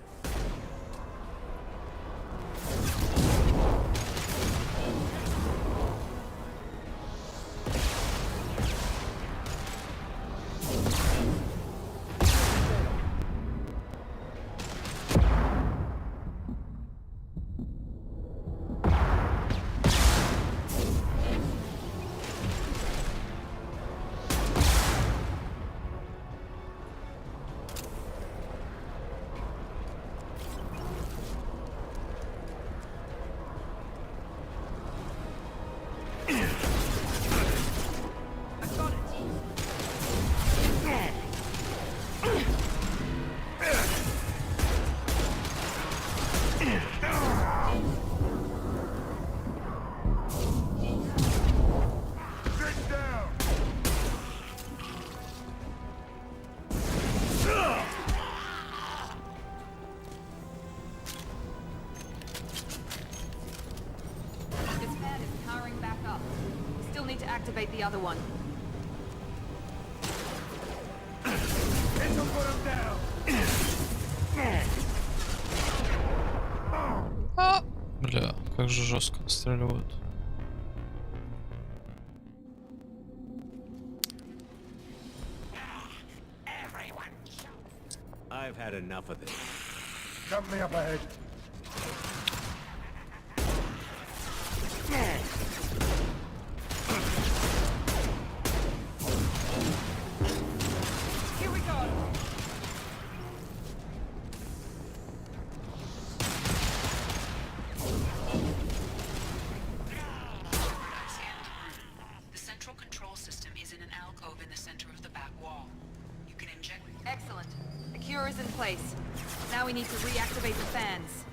This fan is powering back up. We still need to activate the other one. This'll put him down! Бля, как же жестко отстреливают. I've had enough of this. Company up ahead. Here we go. The central control system is in an alcove in the center of the back wall. You can inject... Excellent. The cure is in place. Now we need to reactivate the fans.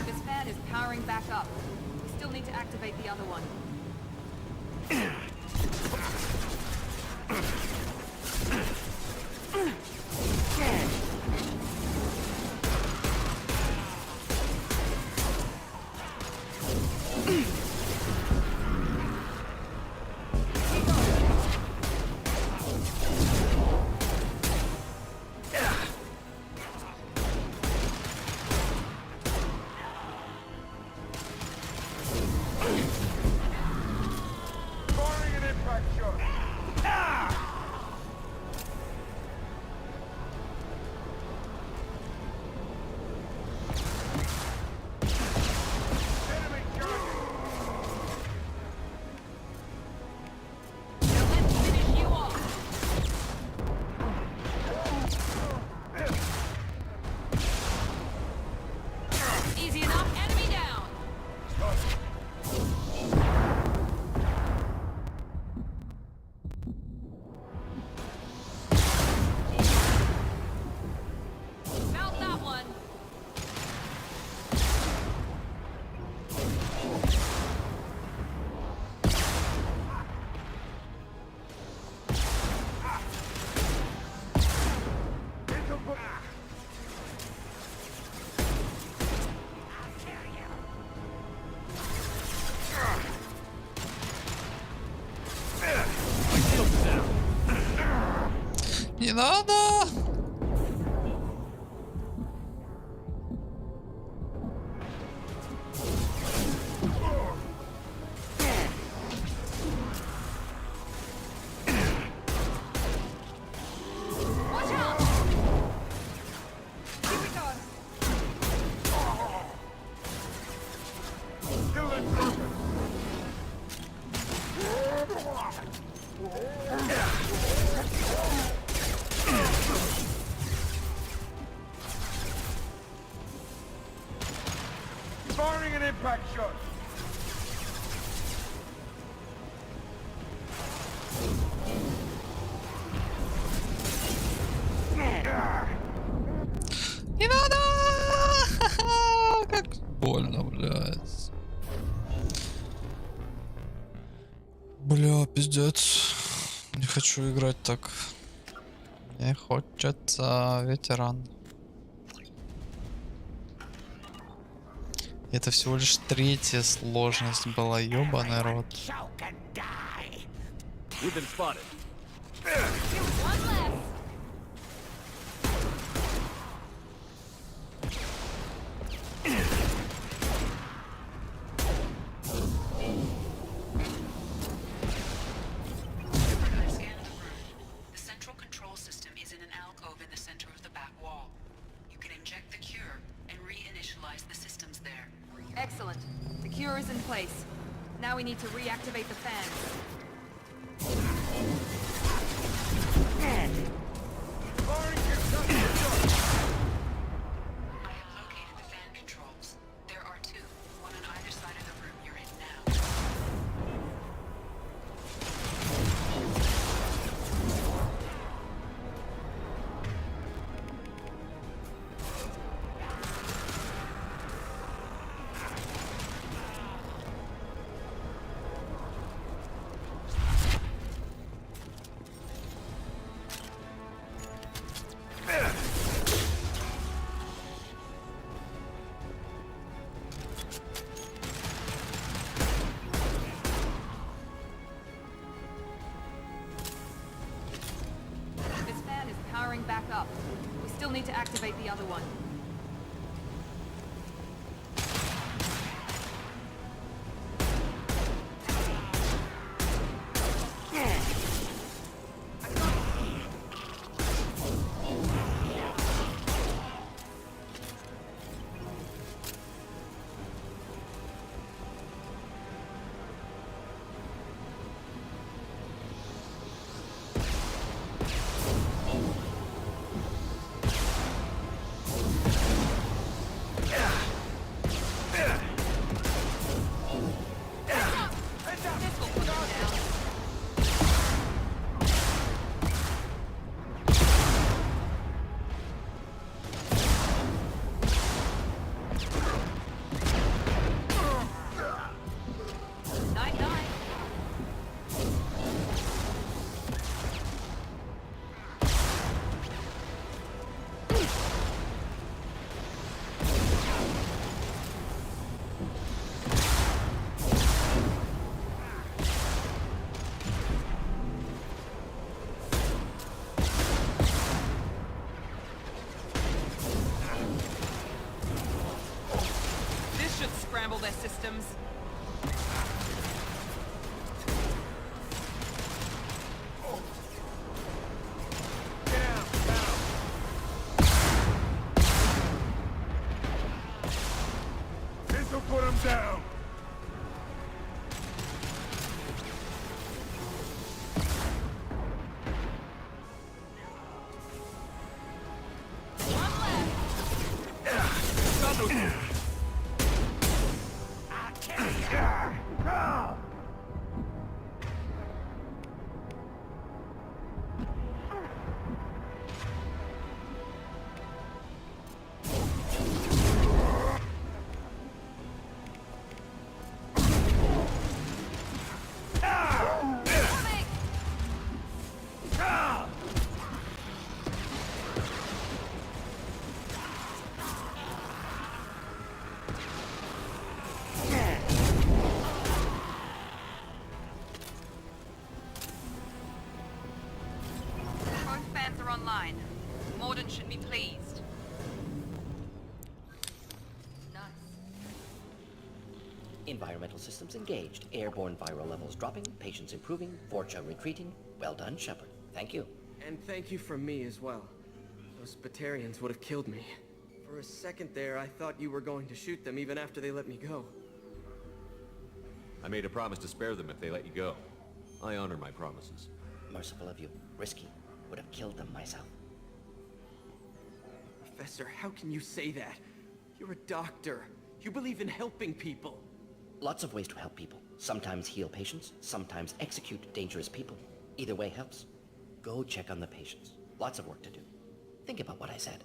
This fan is powering back up. We still need to activate the other one. Firing an impact shot! Не надо! Firing an impact shot. Не надо! Как больно, блядь. Бля, пиздец. Не хочу играть так. Не хочется, ветеран. Это всего лишь третья сложность была, ёбаный рот. We've been spotted. The central control system is in an alcove in the center of the back wall. You can inject the cure and reinitialize the systems there. Excellent. The cure is in place. Now we need to reactivate the fans. I have located the fan controls. There are two, one on either side of the room you're in now. This fan is powering back up. We still need to activate the other one. This should scramble their systems. This'll put him down. should be pleased. Environmental systems engaged. Airborne viral levels dropping. Patients improving. Vorcha retreating. Well done, Shepard. Thank you. And thank you from me as well. Those Batarians would have killed me. For a second there, I thought you were going to shoot them even after they let me go. I made a promise to spare them if they let you go. I honor my promises. Merciful of you. Risky. Would have killed them myself. Professor, how can you say that? You're a doctor. You believe in helping people. Lots of ways to help people. Sometimes heal patients, sometimes execute dangerous people. Either way helps. Go check on the patients. Lots of work to do. Think about what I said.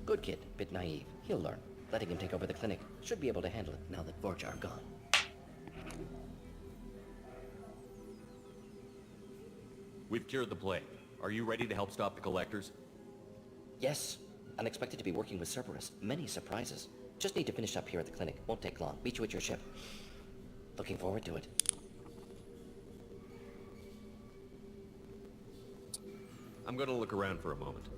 Good kid, bit naive. He'll learn. Letting him take over the clinic. Should be able to handle it now that Vorcha are gone. We've cured the plague. Are you ready to help stop the collectors? Yes. Unexpected to be working with Cerberus. Many surprises. Just need to finish up here at the clinic. Won't take long. Meet you at your ship. Looking forward to it. I'm gonna look around for a moment.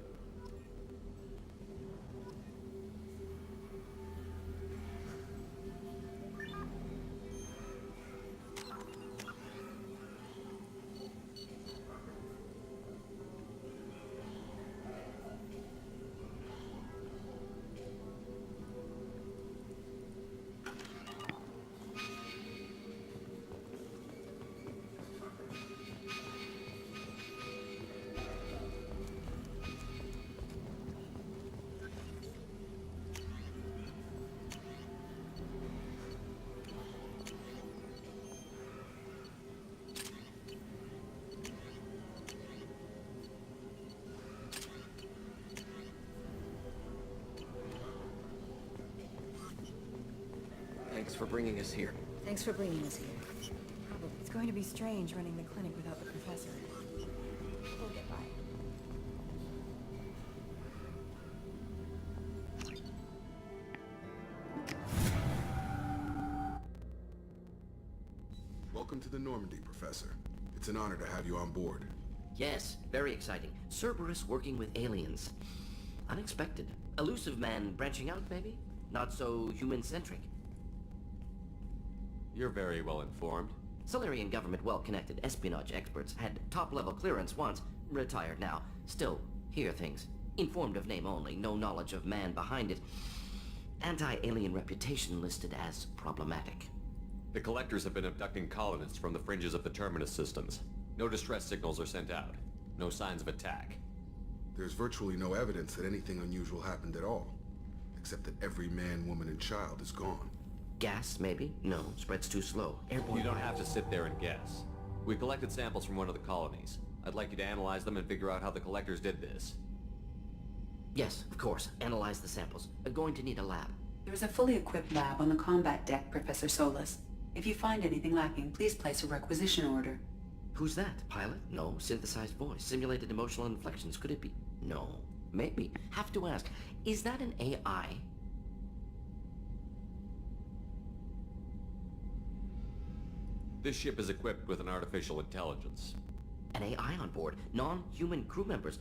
Thanks for bringing us here. Thanks for bringing us here. It's going to be strange running the clinic without the professor. We'll get by. Welcome to the Normandy, Professor. It's an honor to have you on board. Yes, very exciting. Cerberus working with aliens. Unexpected. Elusive man branching out, maybe? Not so human-centric. You're very well informed. Solarian government well-connected espionage experts had top-level clearance once, retired now. Still, hear things. Informed of name only, no knowledge of man behind it. Anti-alien reputation listed as problematic. The collectors have been abducting colonists from the fringes of the Terminus systems. No distress signals are sent out. No signs of attack. There's virtually no evidence that anything unusual happened at all. Except that every man, woman, and child is gone. Gas, maybe? No, spreads too slow. Airborne. You don't have to sit there and guess. We collected samples from one of the colonies. I'd like you to analyze them and figure out how the collectors did this. Yes, of course. Analyze the samples. Going to need a lab. There is a fully equipped lab on the combat deck, Professor Solis. If you find anything lacking, please place a requisition order. Who's that? Pilot? No. Synthesized voice. Simulated emotional inflections. Could it be? No. Maybe. Have to ask. Is that an AI? This ship is equipped with an artificial intelligence. An AI on board. Non-human crew members.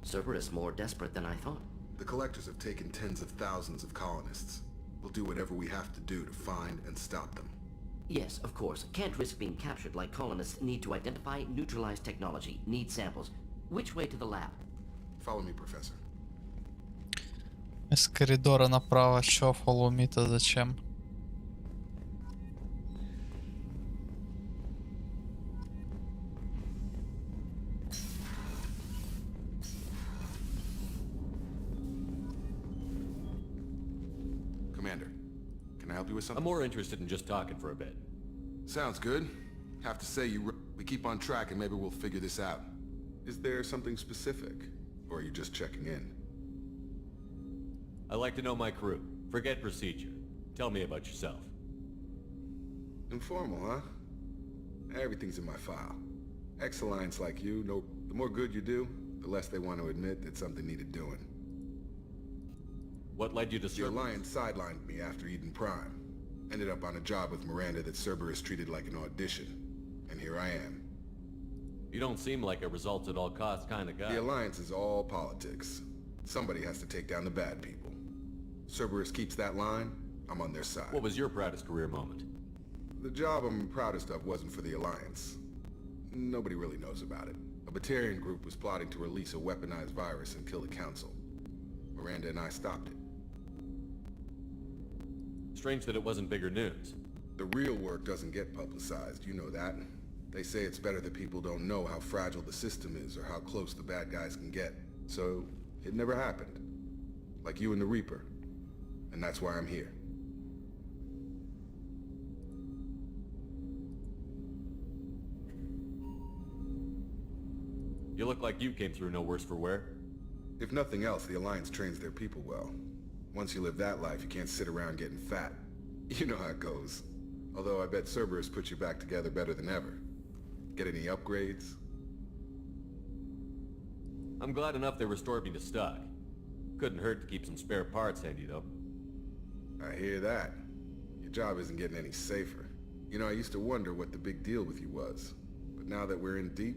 Cerberus more desperate than I thought. The collectors have taken tens of thousands of colonists. We'll do whatever we have to do to find and stop them. Yes, of course. Can't risk being captured like colonists need to identify, neutralize technology, need samples. Which way to the lab? Follow me, Professor. Из коридора направо. Чё, follow me-то зачем? Commander, can I help you with something? I'm more interested in just talking for a bit. Sounds good. Have to say we keep on track and maybe we'll figure this out. Is there something specific? Or are you just checking in? I like to know my crew. Forget procedure. Tell me about yourself. Informal, huh? Everything's in my file. Ex-Alliance like you, the more good you do, the less they want to admit that something needed doing. What led you to The Alliance sidelined me after Eden Prime. Ended up on a job with Miranda that Cerberus treated like an audition. And here I am. You don't seem like a results at all costs kind of guy. The Alliance is all politics. Somebody has to take down the bad people. Cerberus keeps that line, I'm on their side. What was your proudest career moment? The job I'm proudest of wasn't for the Alliance. Nobody really knows about it. A Batarian group was plotting to release a weaponized virus and kill the Council. Miranda and I stopped it. Strange that it wasn't bigger news. The real work doesn't get publicized, you know that. They say it's better that people don't know how fragile the system is or how close the bad guys can get. So, it never happened. Like you and the Reaper. And that's why I'm here. You look like you came through no worse for wear. If nothing else, the Alliance trains their people well. Once you live that life, you can't sit around getting fat. You know how it goes. Although I bet Cerberus put you back together better than ever. Get any upgrades? I'm glad enough they restored me to stock. Couldn't hurt to keep some spare parts handy, though. I hear that. Your job isn't getting any safer. You know, I used to wonder what the big deal with you was. But now that we're in deep,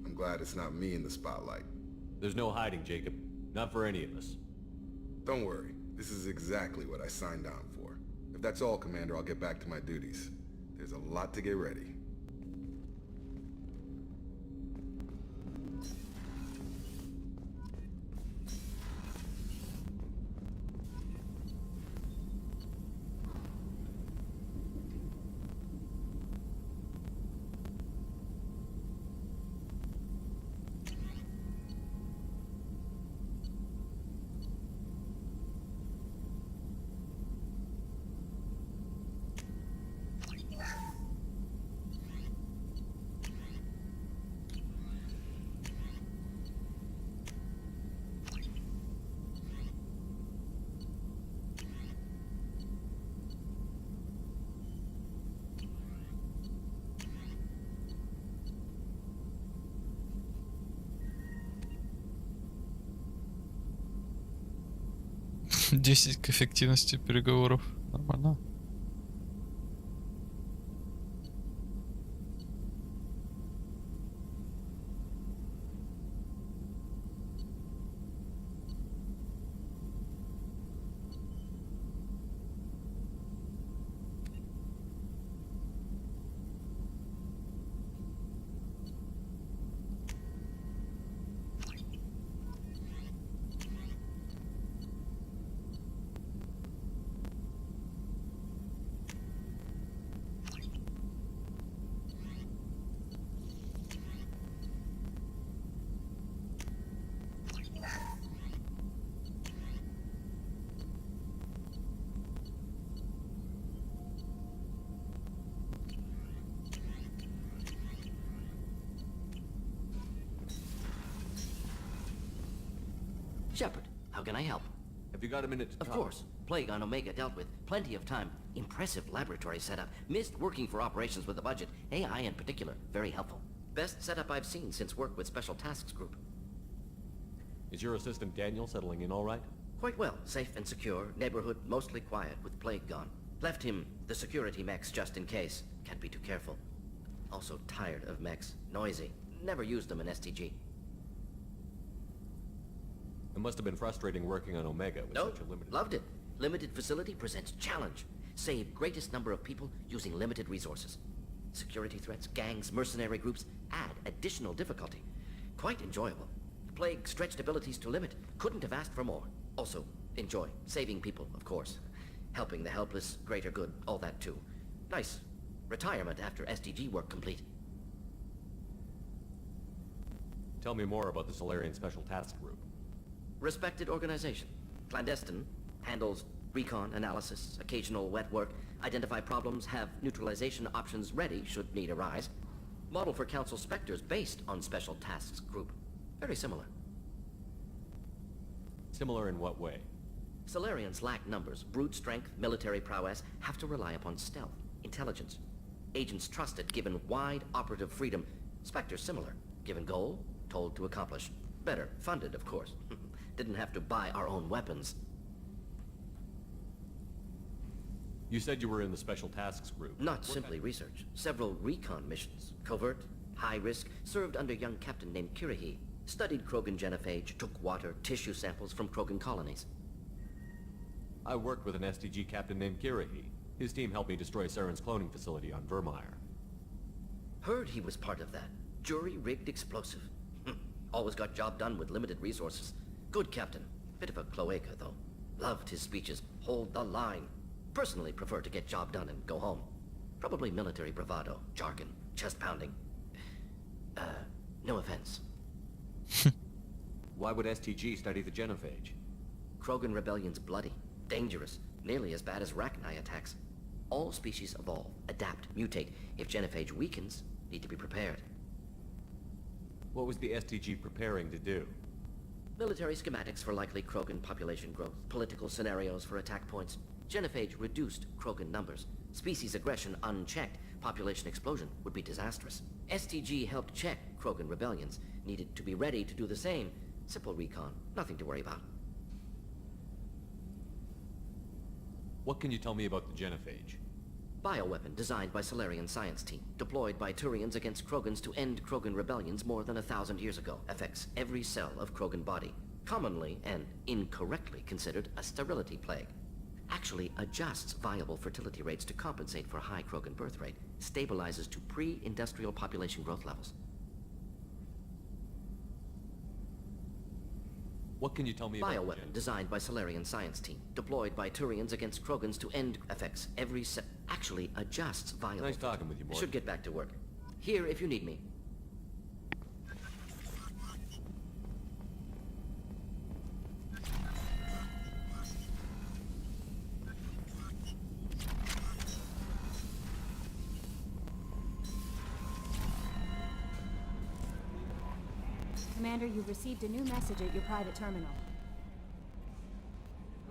I'm glad it's not me in the spotlight. There's no hiding, Jacob. Not for any of us. Don't worry. This is exactly what I signed on for. If that's all, Commander, I'll get back to my duties. There's a lot to get ready. Десять к эффективности переговоров. Нормально. Shepard, how can I help? Have you got a minute to Of talk? course. Plague on Omega dealt with. Plenty of time. Impressive laboratory setup. Missed working for operations with a budget. AI in particular. Very helpful. Best setup I've seen since work with Special Tasks Group. Is your assistant Daniel settling in all right? Quite well. Safe and secure. Neighborhood mostly quiet with Plague gone. Left him the security mechs just in case. Can't be too careful. Also tired of mechs. Noisy. Never used them in STG. It must have been frustrating working on Omega with No, such a limited... loved it. Limited facility presents challenge. Save greatest number of people using limited resources. Security threats, gangs, mercenary groups add additional difficulty. Quite enjoyable. Plague stretched abilities to limit. Couldn't have asked for more. Also, enjoy. Saving people, of course. Helping the helpless, greater good, all that too. Nice. Retirement after SDG work complete. Tell me more about the Solarian Special Task Group. Respected organization. Clandestine. Handles recon, analysis, occasional wet work. Identify problems, have neutralization options ready should need arise. Model for Council Spectres based on Special Tasks Group. Very similar. Similar in what way? Solarians lack numbers, brute strength, military prowess, have to rely upon stealth, intelligence. Agents trusted, given wide operative freedom. Spectres similar, given goal, told to accomplish. Better, funded, of course. Didn't have to buy our own weapons. You said you were in the Special Tasks Group. Not simply research. Several recon missions, covert High risk, served under a young captain named Kirihi. Studied Krogan genophage, took water, tissue samples from Krogan colonies. I worked with an STG captain named Kirihi. His team helped me destroy Saren's cloning facility on Vermeer. Heard he was part of that. Jury-rigged explosive. Always got job done with limited resources. Good captain. Bit of a cloaca, though. Loved his speeches. Hold the line. Personally prefer to get job done and go home. Probably military bravado, jargon, chest pounding. No offense. Why would STG study the genophage? Krogan rebellion's bloody, dangerous, nearly as bad as Rachni attacks. All species evolve, adapt, mutate. If genophage weakens, need to be prepared. What was the STG preparing to do? Military schematics for likely Krogan population growth, political scenarios for attack points. Genophage reduced Krogan numbers. Species aggression unchecked, population explosion would be disastrous. STG helped check Krogan rebellions, needed to be ready to do the same. Simple recon, nothing to worry about. What can you tell me about the genophage? Bioweapon designed by Solarian science team, deployed by Turians against Krogans to end Krogan rebellions more than 1,000 years ago. Affects every cell of Krogan body. Commonly and incorrectly considered a sterility plague. Actually adjusts viable fertility rates to compensate for high Krogan birth rate. Stabilizes to pre-industrial population growth levels. What can you tell me about Bioweapon designed by Solarian science team, deployed by Turians against Krogans to end affects every actually adjusts viable. Nice talking with you, Morgan. Should get back to work. Here if you need me. Commander, you've received a new message at your private terminal.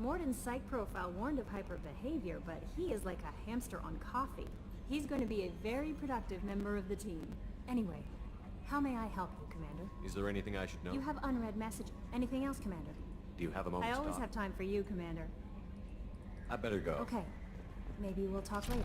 Morden's psych profile warned of hyper behavior, but he is like a hamster on coffee. He's going to be a very productive member of the team. Anyway, how may I help you, Commander? Is there anything I should know? You have unread message. Anything else, Commander? Do you have a moment I to always talk? have time for you, Commander. I better go. Okay. Maybe we'll talk later.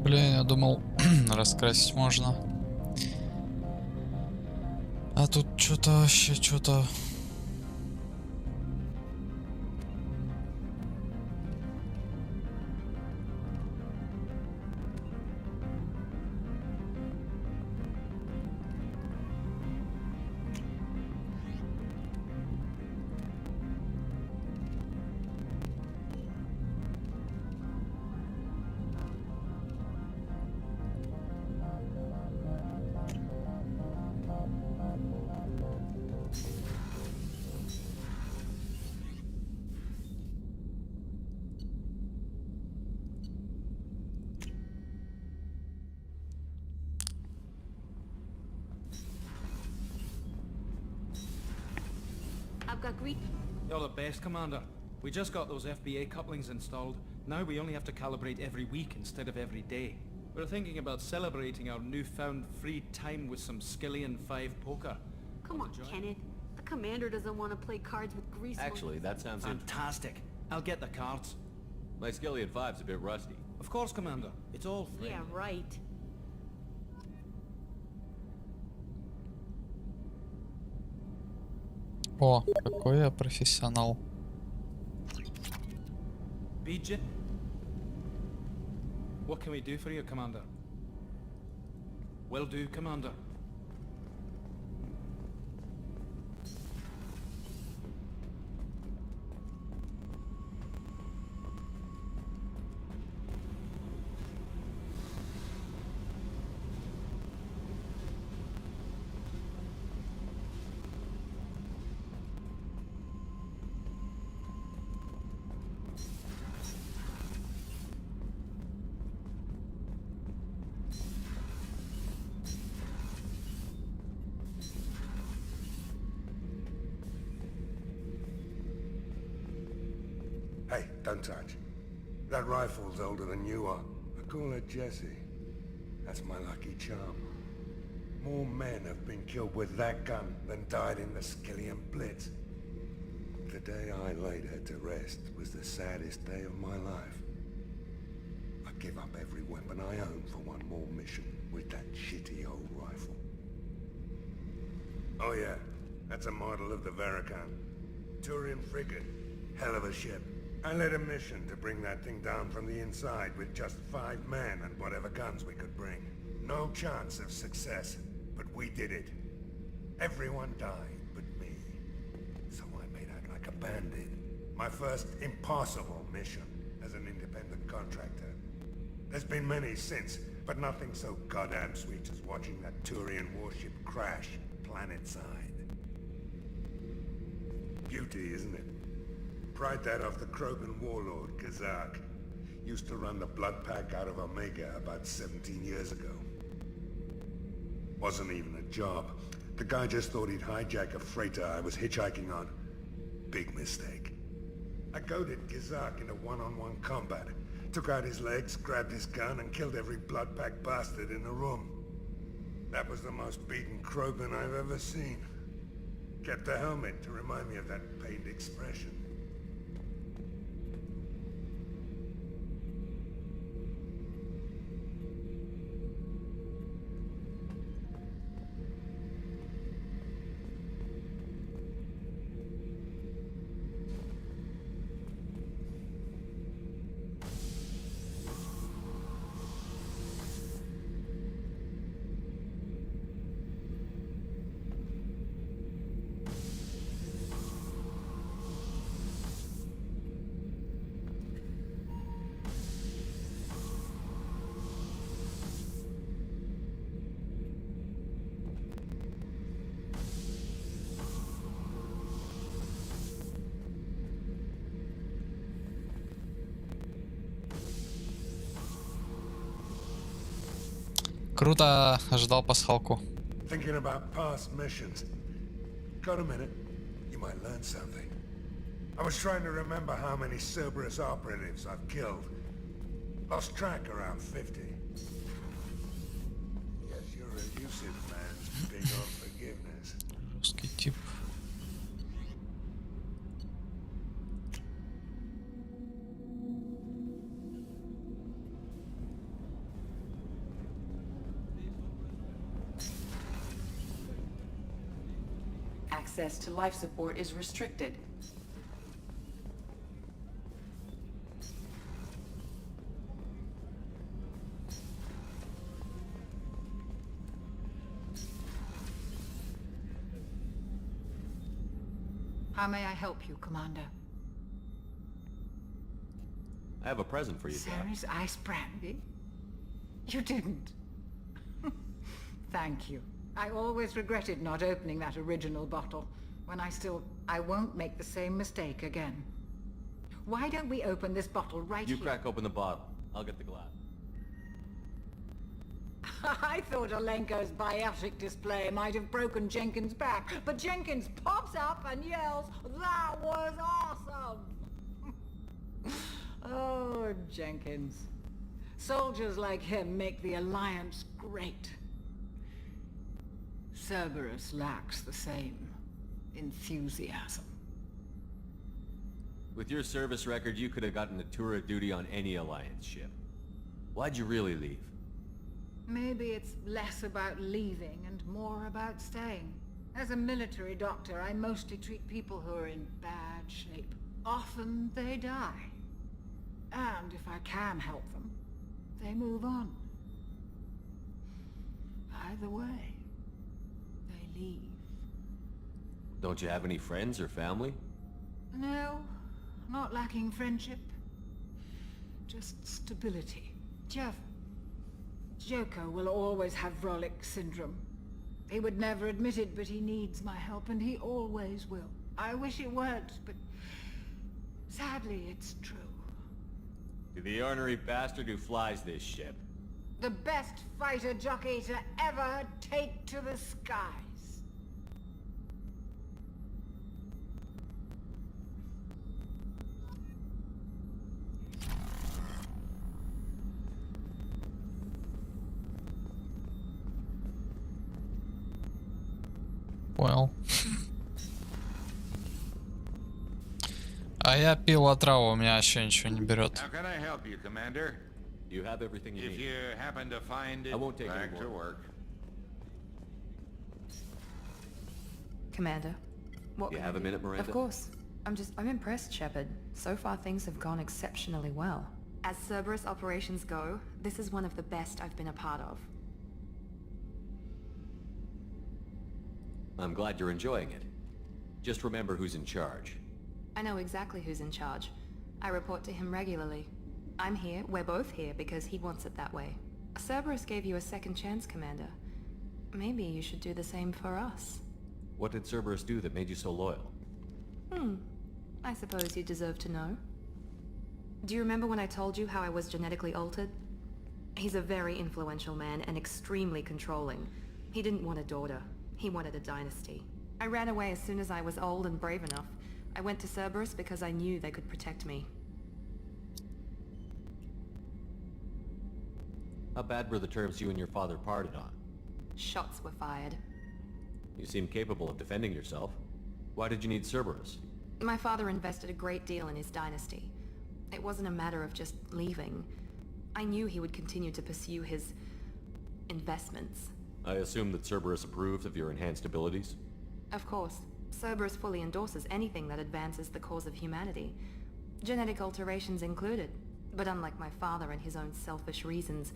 Блин, я думал, раскрасить можно. А тут что-то вообще, что-то... squeak. You're the best, Commander. We just got those FBA couplings installed. Now we only have to calibrate every week instead of every day. We're thinking about celebrating our newfound free time with some Skillian 5 poker. Come on, Kenneth. The commander doesn't want to play cards with grease. Actually, that sounds fantastic. I'll get the cards. My Skillian 5's a bit rusty. Of course, Commander. It's all free. Yeah, right. О, какой я профессионал. BJ? What can we do for you, Commander? Will do, Commander. Hey, don't touch. That rifle's older than you are. I call her Jessie. That's my lucky charm. More men have been killed with that gun than died in the Skillian Blitz. The day I laid her to rest was the saddest day of my life. I give up every weapon I own for one more mission with that shitty old rifle. Oh yeah, that's a model of the Veracon. Turian frigate. Hell of a ship. I led a mission to bring that thing down from the inside with just 5 men and whatever guns we could bring. No chance of success, but we did it. Everyone died but me. So I made out like a bandit. My first impossible mission as an independent contractor. There's been many since, but nothing so goddamn sweet as watching that Turian warship crash planet-side. Beauty, isn't it? Pried that off the Krogan warlord, Kazak. Used to run the blood pack out of Omega about 17 years ago. Wasn't even a job. The guy just thought he'd hijack a freighter I was hitchhiking on. Big mistake. I goaded Kazak into one-on-one combat. Took out his legs, grabbed his gun, and killed every blood pack bastard in the room. That was the most beaten Krogan I've ever seen. Kept a helmet to remind me of that pained expression. Круто, ждал пасхалку. Thinking about past missions. Got a minute? You might learn something. I was trying to remember how many Cerberus operatives I've killed. Lost track around 50. Yes, you're elusive man's big on forgiveness. Русский тип. Access to life support is restricted. How may I help you, Commander? I have a present for you, Doc. Sarah's ice brandy? You didn't. Thank you. I always regretted not opening that original bottle. When I won't make the same mistake again. Why don't we open this bottle right here? You crack open the bottle. I'll get the glass. I thought Alenko's biotic display might have broken Jenkins' back, but Jenkins pops up and yells, "That was awesome!" Oh, Jenkins. Soldiers like him make the Alliance great. Cerberus lacks the same enthusiasm. With your service record, you could have gotten a tour of duty on any Alliance ship. Why'd you really leave? Maybe it's less about leaving and more about staying. As a military doctor, I mostly treat people who are in bad shape. Often they die. And if I can help them, they move on. Either way, they leave. Don't you have any friends or family? No, not lacking friendship. Just stability. Jeff, Joko will always have Vrolic syndrome. He would never admit it, but he needs my help, and he always will. I wish it weren't, but sadly, it's true. To the ornery bastard who flies this ship. The best fighter jockey to ever take to the skies. Понял. А я пил отраву, у меня вообще ничего не берет. How can I help you, Commander? You have everything you If need. you happen to find it, I won't take any back to more. work. Commander, what You can have I a do? minute, Miranda? Of course. I'm impressed, Shepard. So far things have gone exceptionally well. As Cerberus operations go, this is one of the best I've been a part of. I'm glad you're enjoying it. Just remember who's in charge. I know exactly who's in charge. I report to him regularly. I'm here, we're both here, because he wants it that way. Cerberus gave you a second chance, Commander. Maybe you should do the same for us. What did Cerberus do that made you so loyal? I suppose you deserve to know. Do you remember when I told you how I was genetically altered? He's a very influential man and extremely controlling. He didn't want a daughter. He wanted a dynasty. I ran away as soon as I was old and brave enough. I went to Cerberus because I knew they could protect me. How bad were the terms you and your father parted on? Shots were fired. You seem capable of defending yourself. Why did you need Cerberus? My father invested a great deal in his dynasty. It wasn't a matter of just leaving. I knew he would continue to pursue his investments. I assume that Cerberus approved of your enhanced abilities? Of course. Cerberus fully endorses anything that advances the cause of humanity. Genetic alterations included. But unlike my father and his own selfish reasons,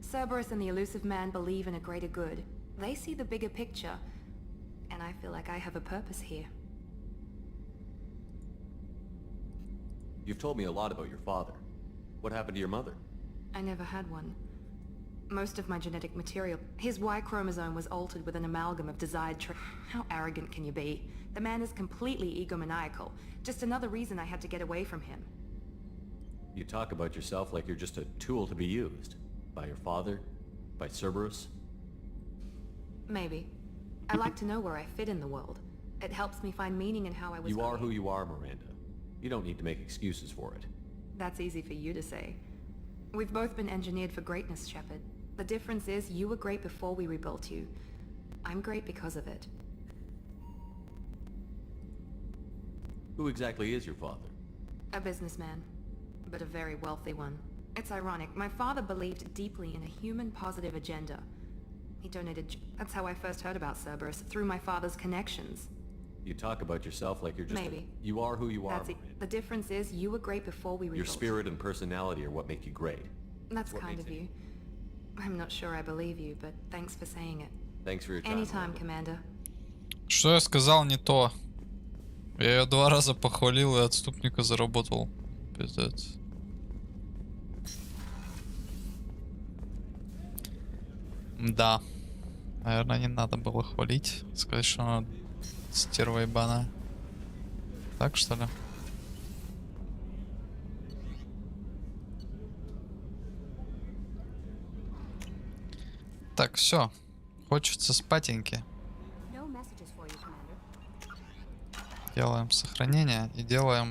Cerberus and the Elusive Man believe in a greater good. They see the bigger picture, and I feel like I have a purpose here. You've told me a lot about your father. What happened to your mother? I never had one. Most of my genetic material, his Y chromosome was altered with an amalgam of desired How arrogant can you be? The man is completely egomaniacal. Just another reason I had to get away from him. You talk about yourself like you're just a tool to be used. By your father? By Cerberus? Maybe. I like to know where I fit in the world. It helps me find meaning in how I was You are made. who you are, Miranda. You don't need to make excuses for it. That's easy for you to say. We've both been engineered for greatness, Shepard. The difference is you were great before we rebuilt you. I'm great because of it. Who exactly is your father? A businessman, but a very wealthy one. It's ironic. My father believed deeply in a human-positive agenda. He donated... That's how I first heard about Cerberus, through my father's connections. You talk about yourself like you're just Maybe. You are who you are, That's it. The difference is you were great before we rebuilt. Your spirit and personality are what make you great. That's what kind makes of you. I'm not sure I believe you, but thanks for saying it. Thanks for your time. Anytime, Commander. Что я сказал не то? Я ее 2 раза похвалил и отступника заработал. Пиздец. Да. Наверное, не надо было хвалить. Сказать, что она стерва ебаная. Так что ли? Так, все. Хочется спатеньки. No messages for you, Commander. Делаем сохранение и делаем